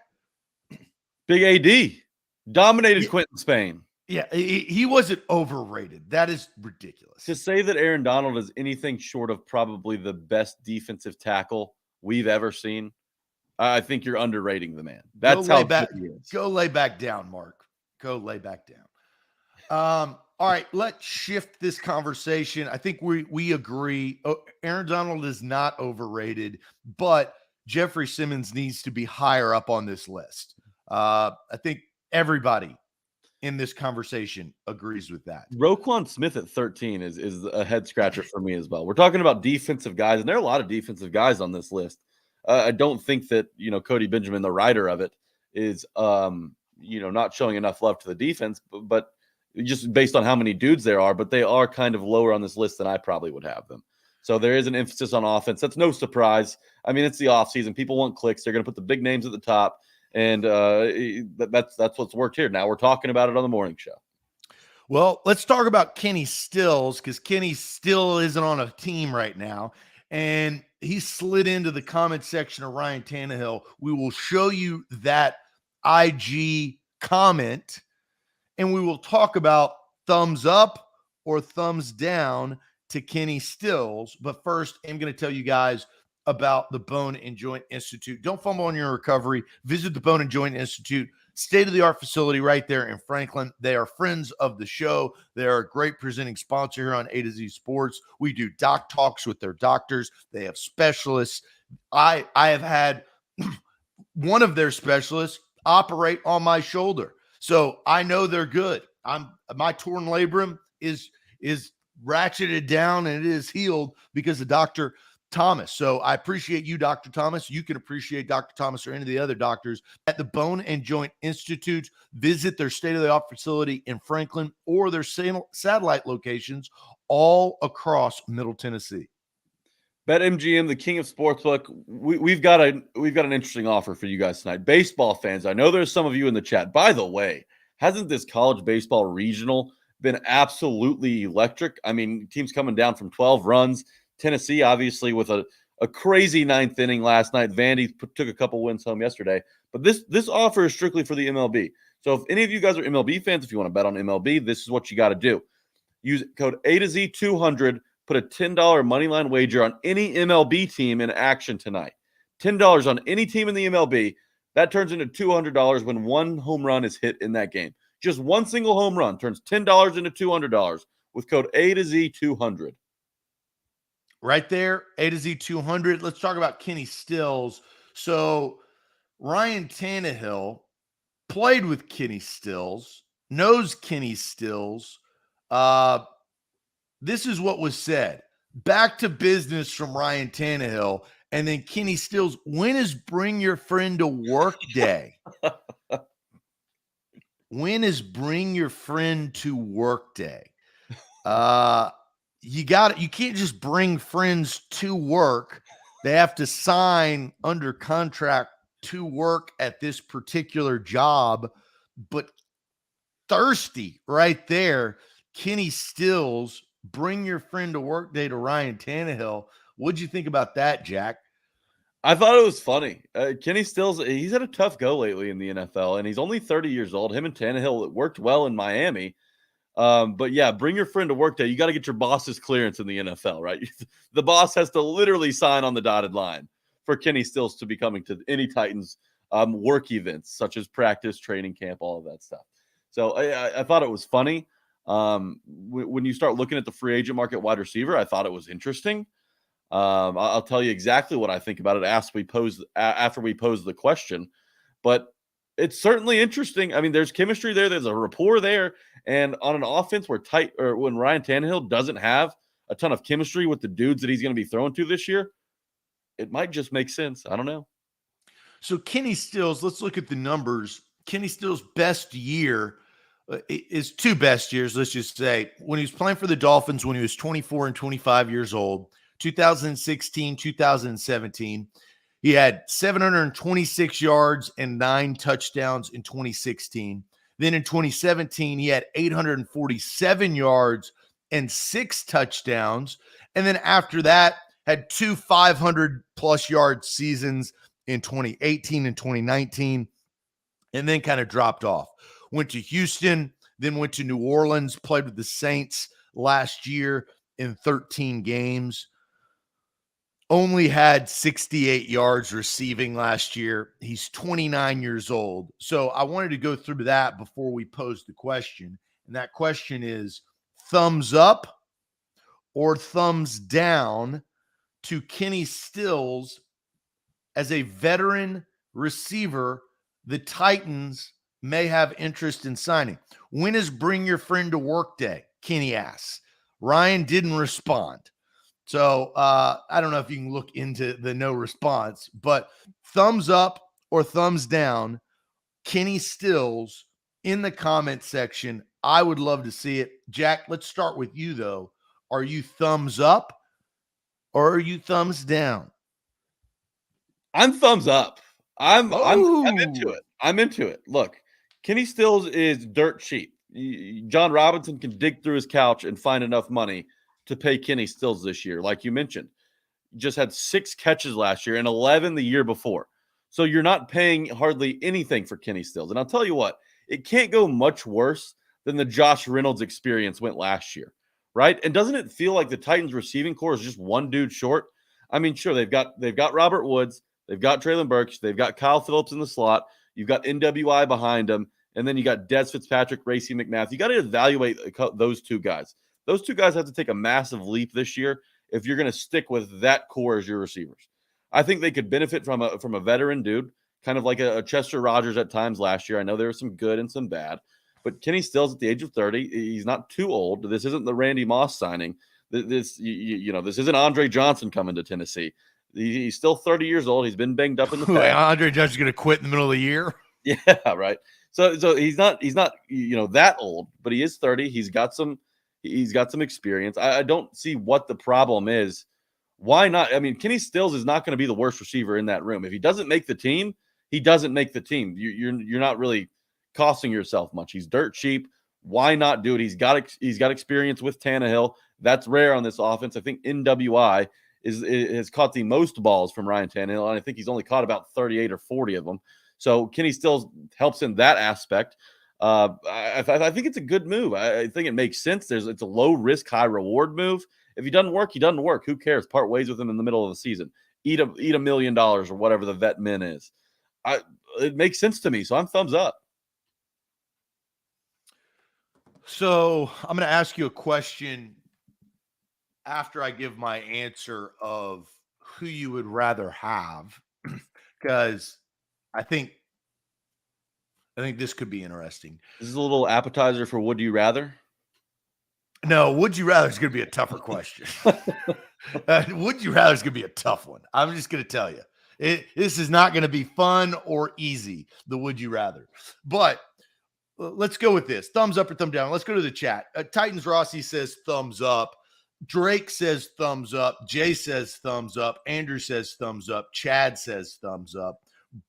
Big AD. Dominated Quentin Spain. Yeah, he wasn't overrated. That is ridiculous. To say that Aaron Donald is anything short of probably the best defensive tackle we've ever seen, I think you're underrating the man. That's how good he is. Go lay back down, Mark. Go lay back down. All right, let's shift this conversation. I think we agree. Aaron Donald is not overrated, but Jeffery Simmons needs to be higher up on this list. I think everybody in this conversation agrees with that. Roquan Smith at 13 is a head scratcher for me as well. We're talking about defensive guys, and there are a lot of defensive guys on this list. I don't think that, Cody Benjamin, the writer of it, is, not showing enough love to the defense, but just based on how many dudes there are, but they are kind of lower on this list than I probably would have them. So there is an emphasis on offense. That's no surprise. I mean, it's the offseason. People want clicks. They're going to put the big names at the top. And that's what's worked here. Now we're talking about it on the morning show. Well, let's talk about Kenny Stills, because Kenny still isn't on a team right now. And he slid into the comment section of Ryan Tannehill. We will show you that IG comment, and we will talk about thumbs up or thumbs down to Kenny Stills. But first, I'm going to tell you guys about the Bone and Joint Institute. Don't fumble on your recovery. Visit the Bone and Joint Institute, state-of-the-art facility right there in Franklin. They are friends of the show. They are a great presenting sponsor here on A to Z Sports. We do doc talks with their doctors. They have specialists. I have had one of their specialists operate on my shoulder, so I know they're good. My torn labrum is ratcheted down and it is healed because of Dr. Thomas. So I appreciate you, Dr. Thomas. You can appreciate Dr. Thomas or any of the other doctors at the Bone and Joint Institute. Visit their state-of-the-art facility in Franklin or their satellite locations all across Middle Tennessee. BetMGM, the king of sportsbook. We've got an interesting offer for you guys tonight. Baseball fans, I know there's some of you in the chat. By the way, hasn't this college baseball regional been absolutely electric? I mean, teams coming down from 12 runs. Tennessee, obviously, with a crazy ninth inning last night. Vandy took a couple wins home yesterday. But this offer is strictly for the MLB. So if any of you guys are MLB fans, if you want to bet on MLB, this is what you got to do. Use code A to Z 200. Put a $10 moneyline wager on any MLB team in action tonight. $10 on any team in the MLB. That turns into $200 when one home run is hit in that game. Just one single home run turns $10 into $200 with code A to Z 200. Right there, A to Z 200. Let's talk about Kenny Stills. So Ryan Tannehill played with Kenny Stills, knows Kenny Stills. This is what was said. Back to business from Ryan Tannehill. And then Kenny Stills, when is Bring Your Friend to Work Day? When is Bring Your Friend to Work Day? You can't just bring friends to work. They have to sign under contract to work at this particular job. But thirsty right there, Kenny Stills, Bring Your Friend to Work Day to Ryan Tannehill. What'd you think about that, Jack? I thought it was funny. Kenny Stills, he's had a tough go lately in the NFL, and he's only 30 years old. Him and Tannehill, it worked well in Miami. But yeah, bring your friend to work day. You got to get your boss's clearance in the NFL, right? The boss has to literally sign on the dotted line for Kenny Stills to be coming to any Titans work events, such as practice, training camp, all of that stuff. So I thought it was funny. When you start looking at the free agent market wide receiver, I thought it was interesting. I'll tell you exactly what I think about it after we pose the question. But it's certainly interesting. I mean, there's chemistry there. There's a rapport there. And on an offense when Ryan Tannehill doesn't have a ton of chemistry with the dudes that he's going to be throwing to this year, it might just make sense. I don't know. So Kenny Stills, let's look at the numbers. Kenny Stills' best year is two best years, let's just say. When he was playing for the Dolphins, when he was 24 and 25 years old, 2016, 2017, he had 726 yards and 9 touchdowns in 2016. Then in 2017, he had 847 yards and 6 touchdowns. And then after that, had 2 500-plus yard seasons in 2018 and 2019, and then kind of dropped off. Went to Houston, then went to New Orleans, played with the Saints last year in 13 games. Only had 68 yards receiving last year. He's 29 years old. So I wanted to go through that before we pose the question. And that question is thumbs up or thumbs down to Kenny Stills as a veteran receiver the Titans may have interest in signing. When is Bring Your Friend to Work Day? Kenny asks. Ryan didn't respond. So I don't know if you can look into the no response, but thumbs up or thumbs down, Kenny Stills in the comment section. I would love to see it. Jack, let's start with you though. Are you thumbs up or are you thumbs down? I'm thumbs up. I'm into Oh, it. I'm into it. Look, Kenny Stills is dirt cheap. John Robinson can dig through his couch and find enough money to pay Kenny Stills this year. Like you mentioned, just had 6 catches last year and 11 the year before. So you're not paying hardly anything for Kenny Stills. And I'll tell you what, it can't go much worse than the Josh Reynolds experience went last year, right? And doesn't it feel like the Titans receiving core is just one dude short? I mean, sure, they've got Robert Woods, they've got Traylon Burks, they've got Kyle Phillips in the slot, you've got NWI behind him, and then you got Des Fitzpatrick, Racey McMath. You got to evaluate those two guys. Those two guys have to take a massive leap this year if you're going to stick with that core as your receivers. I think they could benefit from a veteran dude, kind of like a Chester Rogers at times last year. I know there was some good and some bad, but Kenny Stills at the age of 30, he's not too old. This isn't the Randy Moss signing. This isn't Andre Johnson coming to Tennessee. He's still 30 years old. He's been banged up in the past. Andre Judge is going to quit in the middle of the year. Yeah, right. So he's not that old, but he is 30. He's got some experience. I don't see what the problem is. Why not? I mean, Kenny Stills is not going to be the worst receiver in that room. If he doesn't make the team, he doesn't make the team. You're not really costing yourself much. He's dirt cheap. Why not do it? He's got experience with Tannehill. That's rare on this offense. I think NWI has caught the most balls from Ryan Tannehill, and I think he's only caught about 38 or 40 of them. So Kenny Stills helps in that aspect. I think it's a good move. I think it makes sense. It's a low risk, high reward move. If he doesn't work, he doesn't work. Who cares? Part ways with him in the middle of the season. Eat $1 million or whatever the vet min is. It makes sense to me. So I'm thumbs up. So I'm going to ask you a question after I give my answer of who you would rather have, because I think this could be interesting. This is a little appetizer for would you rather? No, would you rather is going to be a tougher question. Would you rather is going to be a tough one. I'm just going to tell you. This is not going to be fun or easy, the would you rather. But let's go with this. Thumbs up or thumb down. Let's go to the chat. Titans Rossi says thumbs up. Drake says thumbs up. Jay says thumbs up. Andrew says thumbs up. Chad says thumbs up.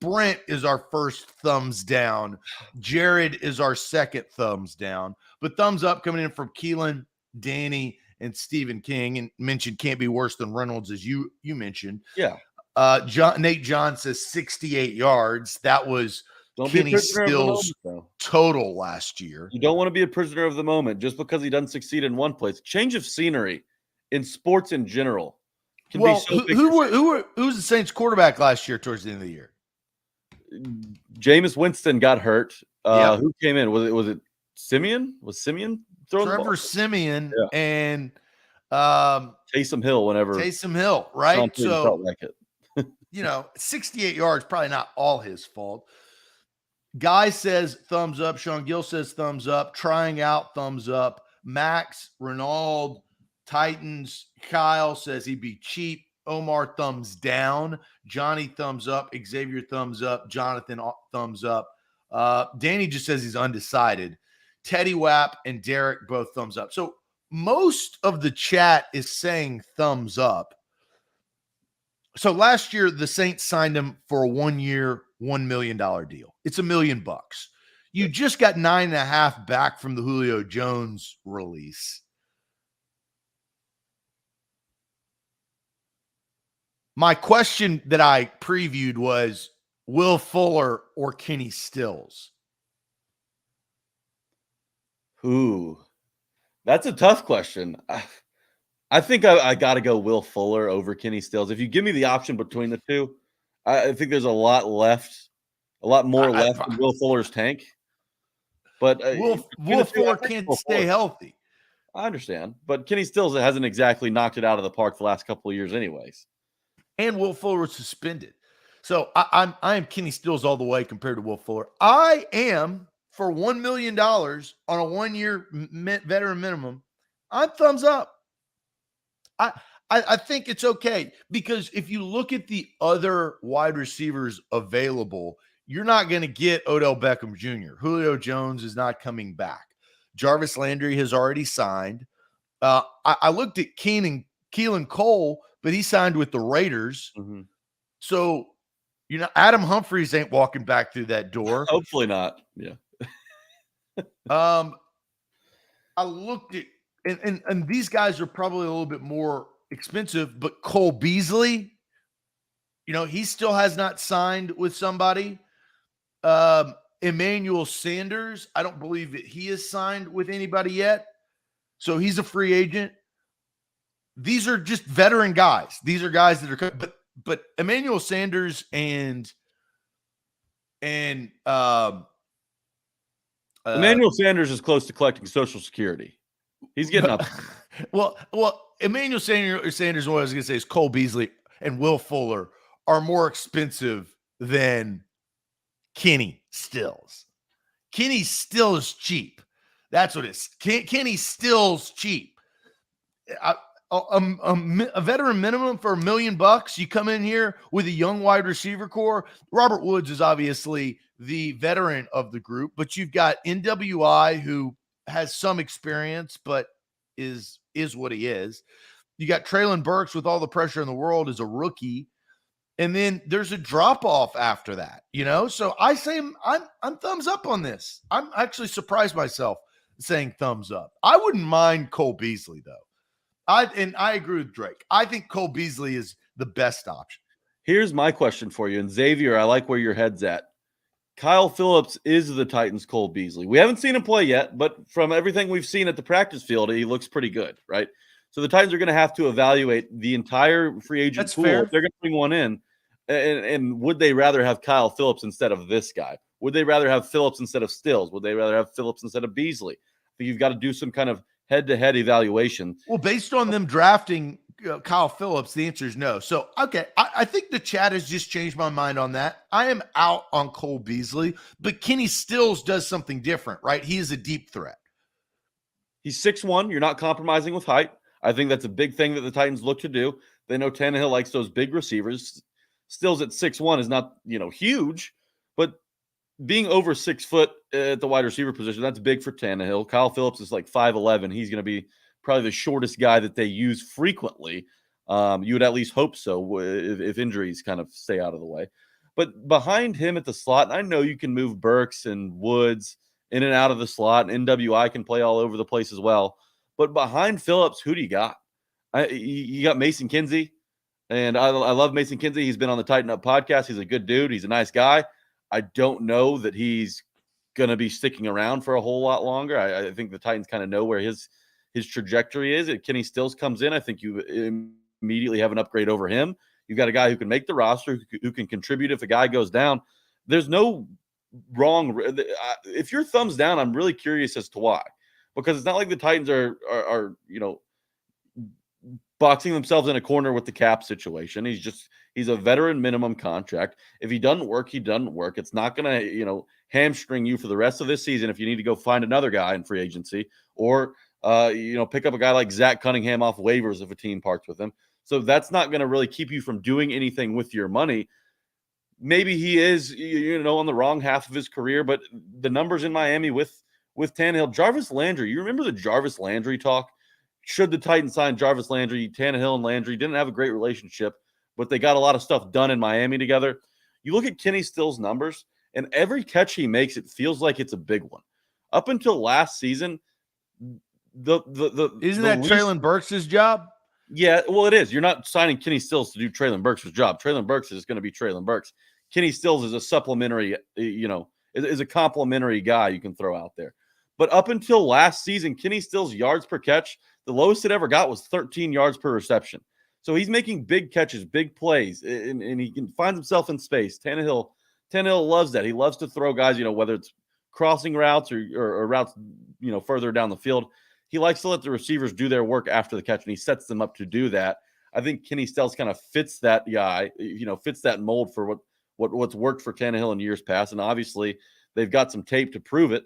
Brent is our first thumbs down. Jared is our second thumbs down. But thumbs up coming in from Keelan, Danny, and Stephen King. And mentioned can't be worse than Reynolds, as you mentioned. Yeah. Nate John says 68 yards. That was Don't Kenny be a prisoner Stills' of the moment, total last year. You don't want to be a prisoner of the moment just because he doesn't succeed in one place. Change of scenery in sports in general can be so big. Who was the Saints quarterback last year towards the end of the year? Jameis Winston got hurt. Yep. Who came in? Was it Simeon? Was Simeon throwing the ball? Trevor Simeon and Taysom Hill Taysom Hill, right? So felt like it. 68 yards, probably not all his fault. Guy says thumbs up. Sean Gill says thumbs up. Trying out, thumbs up. Max, Renaud, Titans. Kyle says he'd be cheap. Omar, thumbs down. Johnny, thumbs up. Xavier, thumbs up. Jonathan, thumbs up. Danny just says he's undecided. Teddy Wapp and Derek, both thumbs up. So most of the chat is saying thumbs up. So last year, the Saints signed him for a 1-year, $1 million deal. It's $1 million. You just got 9.5 back from the Julio Jones release. My question that I previewed was Will Fuller or Kenny Stills? Ooh, that's a tough question. I think I got to go Will Fuller over Kenny Stills. If you give me the option between the two, I think there's a lot more left in Will Fuller's tank. But Will Fuller can't stay healthy. I understand, but Kenny Stills hasn't exactly knocked it out of the park the last couple of years, anyways. And Will Fuller was suspended, so I am Kenny Stills all the way compared to Will Fuller. I am for $1 million on a 1-year veteran minimum. I'm thumbs up. I think it's okay because if you look at the other wide receivers available, you're not going to get Odell Beckham Jr. Julio Jones is not coming back. Jarvis Landry has already signed. I looked at Keelan Cole, but he signed with the Raiders. Mm-hmm. So, Adam Humphries ain't walking back through that door. Hopefully not. Yeah. I looked at and these guys are probably a little bit more expensive, but Cole Beasley, he still has not signed with somebody. Emmanuel Sanders, I don't believe that he is signed with anybody yet. So he's a free agent. These are just veteran guys. These are guys that are but Emmanuel Sanders and Emmanuel Sanders is close to collecting Social Security. He's getting up. Well, Emmanuel Sanders, what I was going to say is Cole Beasley and Will Fuller are more expensive than Kenny Stills. Kenny Stills is cheap. That's what it is. Kenny Stills cheap. A veteran minimum for $1 million. You come in here with a young wide receiver core. Robert Woods is obviously the veteran of the group, but you've got NWI who has some experience, but is what he is. You got Traylon Burks with all the pressure in the world as a rookie. And then there's a drop off after that, So I say I'm thumbs up on this. I'm actually surprised myself saying thumbs up. I wouldn't mind Cole Beasley though. I agree with Drake. I think Cole Beasley is the best option. Here's my question for you. And Xavier, I like where your head's at. Kyle Phillips is the Titans' Cole Beasley. We haven't seen him play yet, but from everything we've seen at the practice field, he looks pretty good, right? So the Titans are going to have to evaluate the entire free agent That's pool. fair. They're going to bring one in. And would they rather have Kyle Phillips instead of this guy? Would they rather have Phillips instead of Stills? Would they rather have Phillips instead of Beasley? I think you've got to do some kind of head-to-head evaluation. Well, based on them drafting Kyle Phillips, the answer is no. So, okay, I think the chat has just changed my mind on that. I am out on Cole Beasley, but Kenny Stills does something different, right? He is a deep threat. He's 6'1". You're not compromising with height. I think that's a big thing that the Titans look to do. They know Tannehill likes those big receivers. Stills at 6'1" is not, huge, but being over 6 foot at the wide receiver position, that's big for Tannehill. Kyle Phillips is like 5'11". He's going to be probably the shortest guy that they use frequently. You would at least hope so if injuries kind of stay out of the way. But behind him at the slot, I know you can move Burks and Woods in and out of the slot. And NWI can play all over the place as well. But behind Phillips, who do you got? You got Mason Kinsey. And I love Mason Kinsey. He's been on the Tighten Up podcast. He's a good dude. He's a nice guy. I don't know that he's going to be sticking around for a whole lot longer. I think the Titans kind of know where his trajectory is. If Kenny Stills comes in, I think you immediately have an upgrade over him. You've got a guy who can make the roster, who can contribute if a guy goes down. There's no wrong. If you're thumbs down, I'm really curious as to why. Because it's not like the Titans are boxing themselves in a corner with the cap situation. He's a veteran minimum contract. If he doesn't work, he doesn't work. It's not going to, hamstring you for the rest of this season if you need to go find another guy in free agency or, pick up a guy like Zach Cunningham off waivers if a team parts with him. So that's not going to really keep you from doing anything with your money. Maybe he is, on the wrong half of his career, but the numbers in Miami with Tannehill, Jarvis Landry, you remember the Jarvis Landry talk? Should the Titans sign Jarvis Landry? Tannehill and Landry didn't have a great relationship, but they got a lot of stuff done in Miami together. You look at Kenny Stills' numbers, and every catch he makes, it feels like it's a big one. Up until last season, isn't that Traylon Burks' job? Yeah, well, it is. You're not signing Kenny Stills to do Traylon Burks' job. Traylon Burks is going to be Traylon Burks. Kenny Stills is a supplementary, is a complimentary guy you can throw out there. But up until last season, Kenny Stills' yards per catch, the lowest it ever got was 13 yards per reception. So he's making big catches, big plays, and he can find himself in space. Tannehill loves that. He loves to throw guys, whether it's crossing routes or routes, further down the field. He likes to let the receivers do their work after the catch, and he sets them up to do that. I think Kenny Stills kind of fits that guy, fits that mold for what's worked for Tannehill in years past, and obviously they've got some tape to prove it.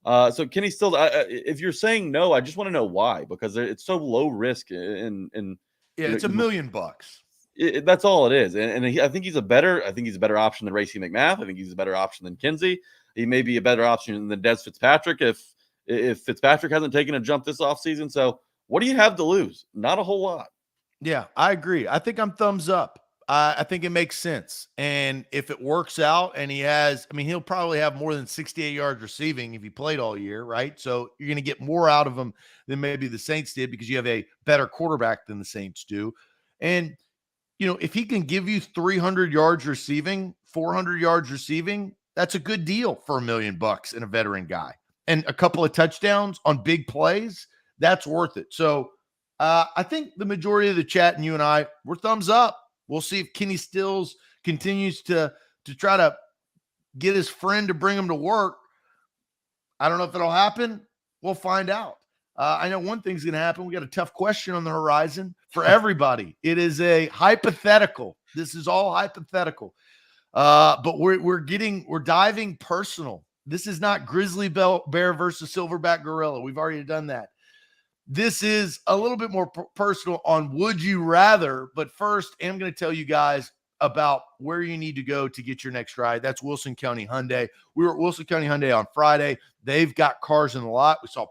So Kenny Stills, if you're saying no, I just want to know why, because it's so low risk and Yeah, it's $1 million. That's all it is. And I think he's a better option than Racey McMath. I think he's a better option than Kinsey. He may be a better option than Des Fitzpatrick if Fitzpatrick hasn't taken a jump this offseason. So what do you have to lose? Not a whole lot. Yeah, I agree. I think I'm thumbs up. I think it makes sense. And if it works out and he'll probably have more than 68 yards receiving if he played all year, right? So you're going to get more out of him than maybe the Saints did because you have a better quarterback than the Saints do. And, if he can give you 300 yards receiving, 400 yards receiving, that's a good deal for $1 million and a veteran guy. And a couple of touchdowns on big plays, that's worth it. So I think the majority of the chat and you and I, we're thumbs up. We'll see if Kenny Stills continues to try to get his friend to bring him to work. I don't know if it'll happen. We'll find out. I know one thing's going to happen. We got a tough question on the horizon for everybody. It is a hypothetical. This is all hypothetical. But we're diving personal. This is not grizzly bear versus silverback gorilla. We've already done that. This is a little bit more personal on would you rather, but first I'm going to tell you guys about where you need to go to get your next ride. That's Wilson County Hyundai. We were at Wilson County Hyundai on Friday. They've got cars in the lot. We saw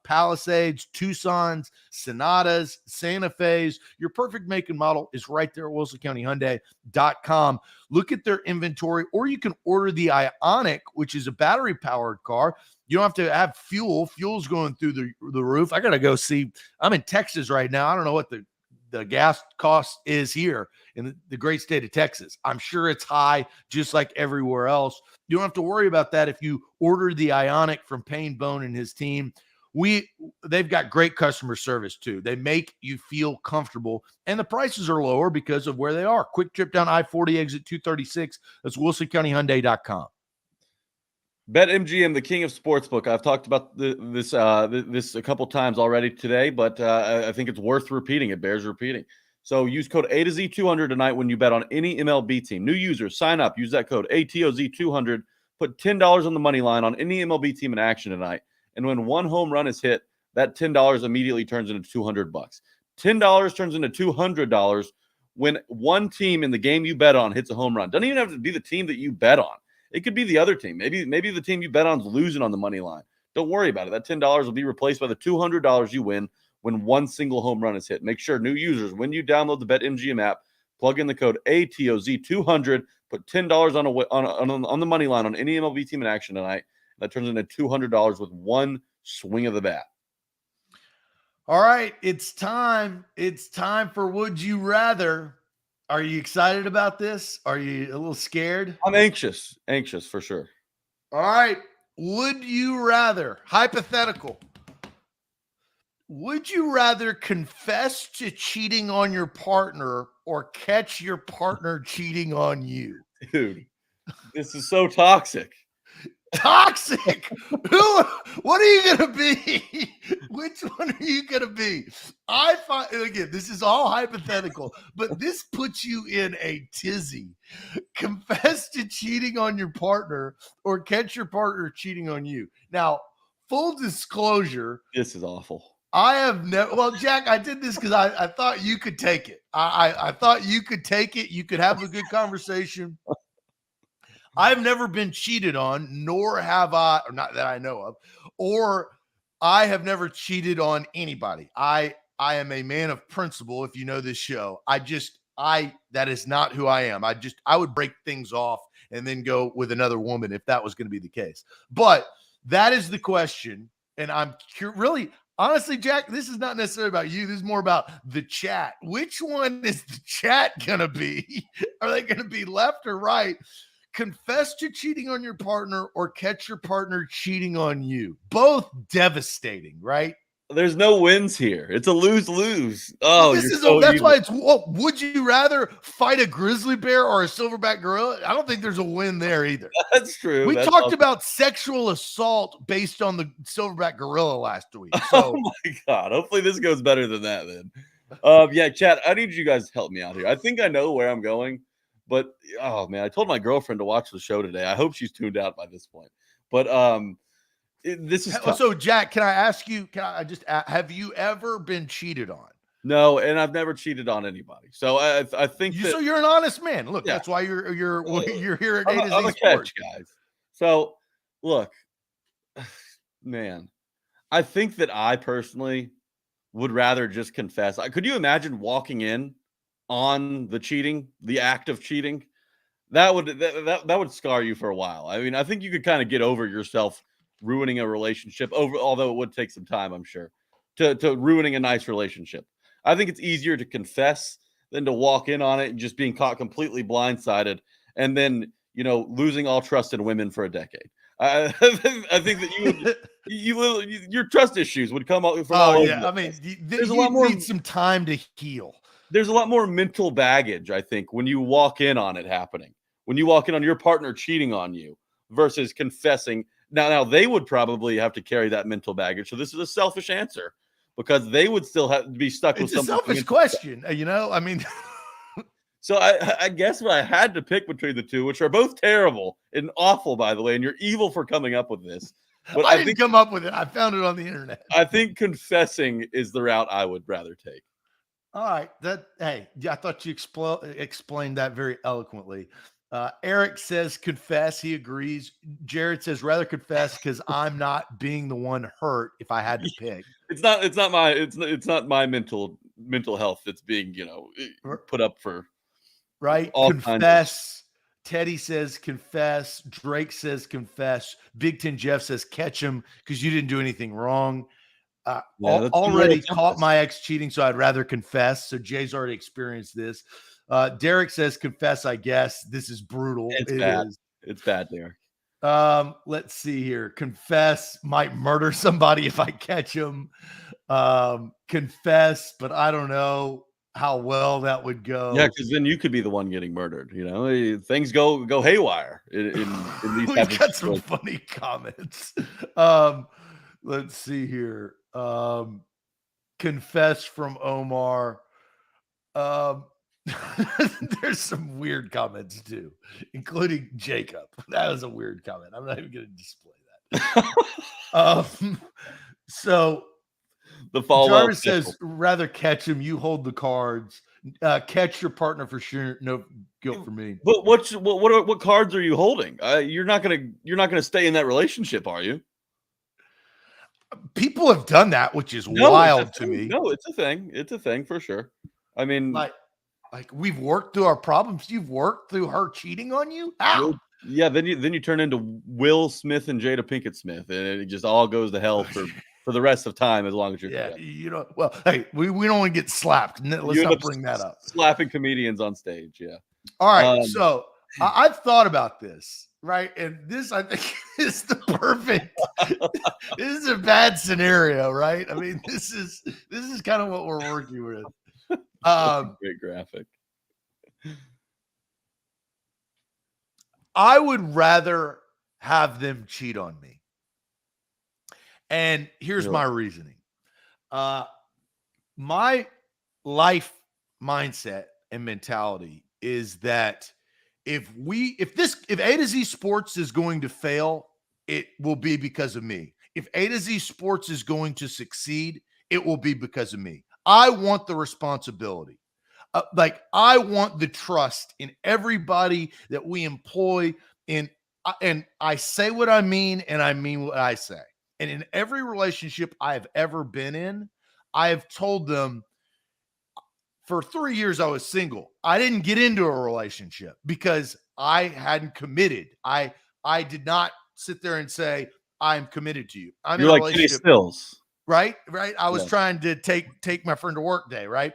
Palisades, Tucsons, Sonatas, Santa Fe's. Your perfect make and model is right there at WilsonCountyHyundai.com. Look at their inventory, or you can order the Ioniq, which is a battery-powered car. You don't have to have fuel. Fuel's going through the roof. I got to go see. I'm in Texas right now. I don't know what the gas cost is here in the great state of Texas. I'm sure it's high, just like everywhere else. You don't have to worry about that if you order the Ioniq from Payne Bone and his team. They've got great customer service too. They make you feel comfortable, and the prices are lower because of where they are. Quick trip down I-40 exit 236. That's WilsonCountyHyundai.com. BetMGM, the king of sportsbook. I've talked about this a couple times already today, but I think it's worth repeating. It bears repeating. So use code A to Z 200 tonight when you bet on any MLB team. New users, sign up. Use that code ATOZ 200. Put $10 on the money line on any MLB team in action tonight. And when one home run is hit, that $10 immediately turns into $200. $10 turns into $200 when one team in the game you bet on hits a home run. Doesn't even have to be the team that you bet on. It could be the other team. Maybe the team you bet on is losing on the money line. Don't worry about it. That $10 will be replaced by the $200 you win when one single home run is hit. Make sure, new users, when you download the BetMGM app, plug in the code ATOZ200, put $10 on the money line on any MLB team in action tonight. That turns into $200 with one swing of the bat. All right, it's time. It's time for Would You Rather. Are you excited about this? Are you a little scared? I'm anxious for sure. All right, would you rather, hypothetical, would you rather confess to cheating on your partner or catch your partner cheating on you? Dude, this is so toxic. Toxic. What are you gonna be? Which one are you gonna be? I find, again, this is all hypothetical, but this puts you in a tizzy. Confess to cheating on your partner or catch your partner cheating on you. Now, full disclosure, this is awful. I have never. Well, Jack, I did this because I thought you could take it. I thought you could take it. You could have a good conversation. I've never been cheated on, nor have I, or not that I know of, or I have never cheated on anybody. I am a man of principle. If you know this show, that is not who I am. I would break things off and then go with another woman if that was going to be the case. But that is the question. And I'm really, honestly, Jack, this is not necessarily about you. This is more about the chat. Which one is the chat going to be? Are they going to be left or right? Confess to cheating on your partner or catch your partner cheating on you. Both devastating, right? There's no wins here. It's a lose-lose. Oh, that's why it's, would you rather fight a grizzly bear or a silverback gorilla? I don't think there's a win there either. That's true. We talked about sexual assault based on the silverback gorilla last week. So. Oh my God. Hopefully this goes better than that then. Yeah, chat, I need you guys to help me out here. I think I know where I'm going. But, oh, man, I told my girlfriend to watch the show today. I hope she's tuned out by this point. But this is tough. So, Jack, can I ask you, have you ever been cheated on? No, and I've never cheated on anybody. So I think that So you're an honest man. Look, yeah, that's why you're you're here at I'm A a, to I'm Z a catch, Sports. guys. So look, man, I think that I personally would rather just confess. Could you imagine walking in on the cheating, the act of cheating? That would scar you for a while. I mean, I think you could kind of get over yourself ruining a relationship although it would take some time, I'm sure, to ruining a nice relationship. I think it's easier to confess than to walk in on it and just being caught completely blindsided and then, losing all trust in women for a decade. I I think that your trust issues would come out from Oh all over yeah, the I mean, place. There's a lot you more need some time to heal. there's a lot more mental baggage, I think, when you walk in on it happening. When you walk in on your partner cheating on you versus confessing. Now they would probably have to carry that mental baggage. So this is a selfish answer because they would still have to be stuck with It's a some selfish mental stuff. question, I mean, So I guess if I had to pick between the two, which are both terrible and awful, by the way, and you're evil for coming up with this, but I didn't come up with it. I found it on the internet. I think confessing is the route I would rather take. All right. I thought you explained that very eloquently. Eric says confess. He agrees. Jared says rather confess because I'm not being the one hurt if I had to pick. It's not my mental health that's being put up for Right. all kinds of. Confess. Teddy says confess. Drake says confess. Big Ten Jeff says catch him because you didn't do anything wrong. Yeah, that's the moral Already caught compass. my ex cheating, so I'd rather confess. So Jay's already experienced this. Derek says confess, I guess. This is brutal. It's It bad. is. It's bad, Derek. Let's see here. Confess, might murder somebody if I catch him. Confess, but I don't know how well that would go. Yeah, because then you could be the one getting murdered. Things go haywire in these We types of got some situations. funny comments. Let's see here. Confess from Omar. Um, there's some weird comments too, including Jacob. That was a weird comment. I'm not even going to display that. So The Falwell Jarvis special. says, rather catch him. You hold the cards. Catch your partner for sure. No guilt for me. But what cards are you holding? You're not gonna stay in that relationship, are you? People have done that, which is No, wild to me. No, it's a thing. It's a thing for sure. I mean, Like we've worked through our problems. You've worked through her cheating on you. How? yeah. Then you turn into Will Smith and Jada Pinkett Smith, and it just all goes to hell for the rest of time as long as you're Yeah, together. well, hey, we don't want to get slapped. Let's You end not up bring that up. slapping comedians on stage. Yeah. All right, so I've thought about this, right? And this, I think, is the perfect. This is a bad scenario, right? I mean, this is kind of what we're working with. Great graphic. I would rather have them cheat on me. And here's my reasoning. My life mindset and mentality is that if A to Z Sports is going to fail, it will be because of me. If A to Z Sports is going to succeed, it will be because of me. I want the responsibility. I want the trust in everybody that we employ and I say what I mean and I mean what I say. And in every relationship I have ever been in, I have told them for 3 years I was single. I didn't get into a relationship because I hadn't committed. I did not sit there and say I'm committed to you. I'm You're in a like Kenny relationship. Stills. Right. I was trying to take my friend to work day. Right.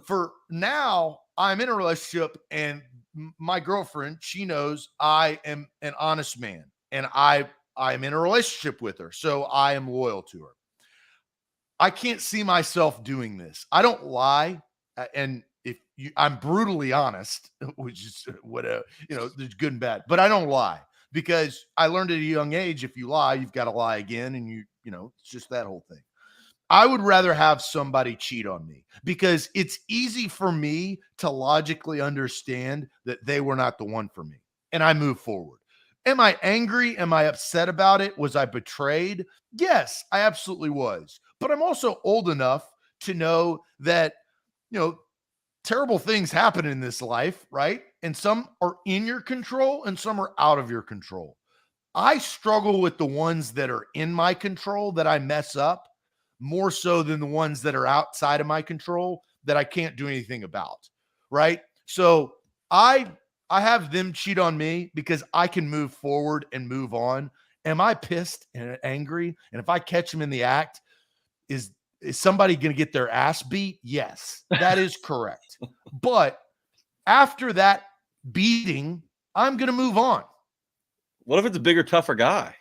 For now, I'm in a relationship and my girlfriend, she knows I am an honest man and I'm in a relationship with her. So I am loyal to her. I can't see myself doing this. I don't lie. And I'm brutally honest, which is whatever, there's good and bad, but I don't lie because I learned at a young age, if you lie, you've got to lie again. And it's just that whole thing. I would rather have somebody cheat on me because it's easy for me to logically understand that they were not the one for me. And I move forward. Am I angry? Am I upset about it? Was I betrayed? Yes, I absolutely was. But I'm also old enough to know that, terrible things happen in this life, right? And some are in your control and some are out of your control. I struggle with the ones that are in my control that I mess up more so than the ones that are outside of my control that I can't do anything about, right? So I have them cheat on me because I can move forward and move on. Am I pissed and angry? And if I catch them in the act, is somebody going to get their ass beat? Yes, that is correct. But after that beating, I'm going to move on. What if it's a bigger, tougher guy?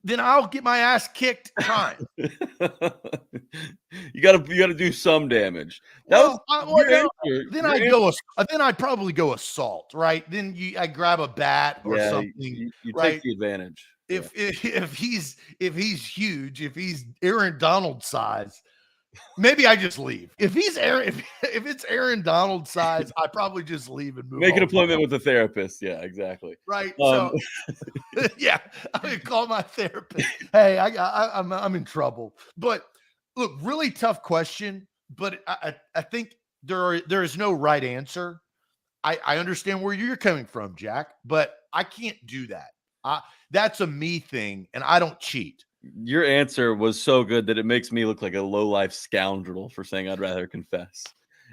Then I'll get my ass kicked trying. You gotta do some damage. Then I'd probably go assault, right? Then I grab a bat or something. You right? take the advantage. If he's huge, if he's Aaron Donald size, maybe I just leave. If it's Aaron Donald size, I probably just leave and move. Make an appointment with a therapist. Yeah, exactly. Right. So yeah, I would call my therapist. Hey, I'm in trouble. But look, really tough question. But I think there is no right answer. I understand where you're coming from, Jack, but I can't do that. That's a me thing, and I don't cheat. Your answer was so good that it makes me look like a low-life scoundrel for saying I'd rather confess.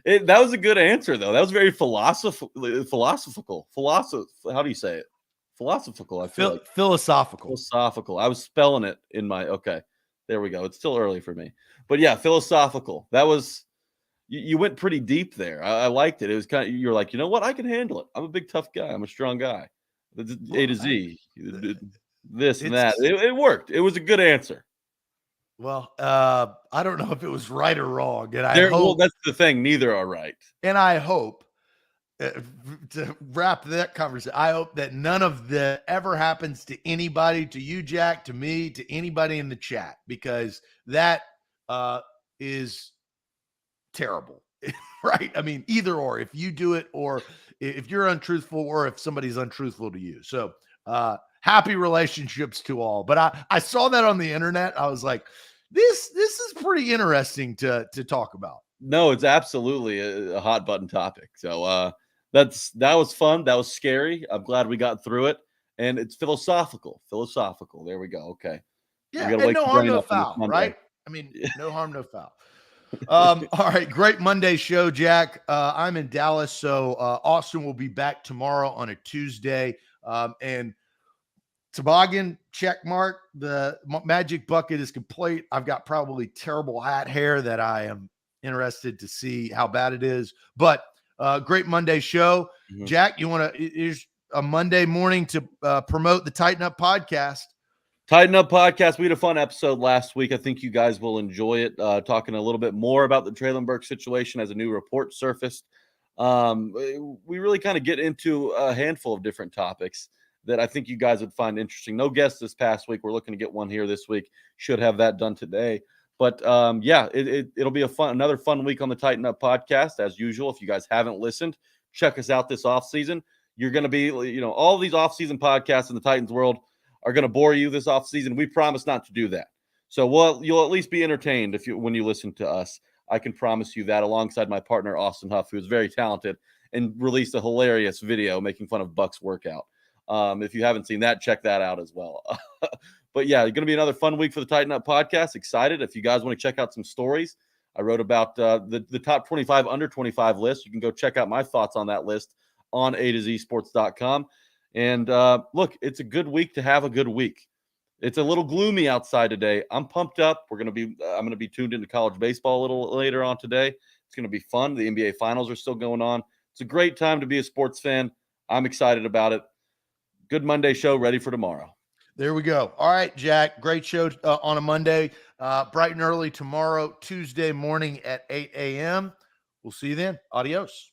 That was a good answer, though. That was very philosophical. How do you say it? Philosophical. I feel like philosophical. I was spelling it in my. Okay, there we go. It's still early for me, but yeah, philosophical. That was. You went pretty deep there. I liked it. It was kind of. You're like, you know what? I can handle it. I'm a big tough guy. I'm a strong guy. A to Z. This and that. It worked. It was a good answer. Well, I don't know if it was right or wrong. And that's the thing. Neither are right. And I hope to wrap that conversation, I hope that none of that ever happens to anybody, to you, Jack, to me, to anybody in the chat, because that is terrible, right? I mean, either or, if you do it, or if you're untruthful, or if somebody's untruthful to you. So happy relationships to all. But I saw that on the internet. I was like, this is pretty interesting to talk about. No, it's absolutely a hot button topic. So that was fun. That was scary. I'm glad we got through it. And it's philosophical. There we go. Okay. Yeah, and no harm, no foul, right? I mean, no harm, no foul. All right, great Monday show, Jack. I'm in Dallas, so Austin will be back tomorrow on a Tuesday. And toboggan, check mark. The magic bucket is complete. I've got probably terrible hat hair that I am interested to see how bad it is. But great Monday show. Mm-hmm. Jack, you want to, here's a Monday morning to promote the Tighten Up podcast. Tighten Up podcast. We had a fun episode last week. I think you guys will enjoy it. Talking a little bit more about the Treylon situation as a new report surfaced. We really kind of get into a handful of different topics that I think you guys would find interesting. No guests this past week. We're looking to get one here this week. Should have that done today. But yeah, it'll be another fun week on the Tighten Up podcast as usual. If you guys haven't listened, check us out this offseason. You're going to be, all these offseason podcasts in the Titans world are going to bore you this offseason. We promise not to do that. So you'll at least be entertained when you listen to us. I can promise you that, alongside my partner, Austin Huff, who is very talented and released a hilarious video making fun of Buck's workout. If you haven't seen that, check that out as well. But yeah, it's going to be another fun week for the Tighten Up podcast. Excited. If you guys want to check out some stories, I wrote about the top 25 under 25 list. You can go check out my thoughts on that list on A2ZSports.com. And look, it's a good week to have a good week. It's a little gloomy outside today. I'm pumped up. I'm going to be tuned into college baseball a little later on today. It's going to be fun. The NBA finals are still going on. It's a great time to be a sports fan. I'm excited about it. Good Monday show, ready for tomorrow. There we go. All right, Jack. Great show on a Monday. Bright and early tomorrow, Tuesday morning at 8 a.m. We'll see you then. Adios.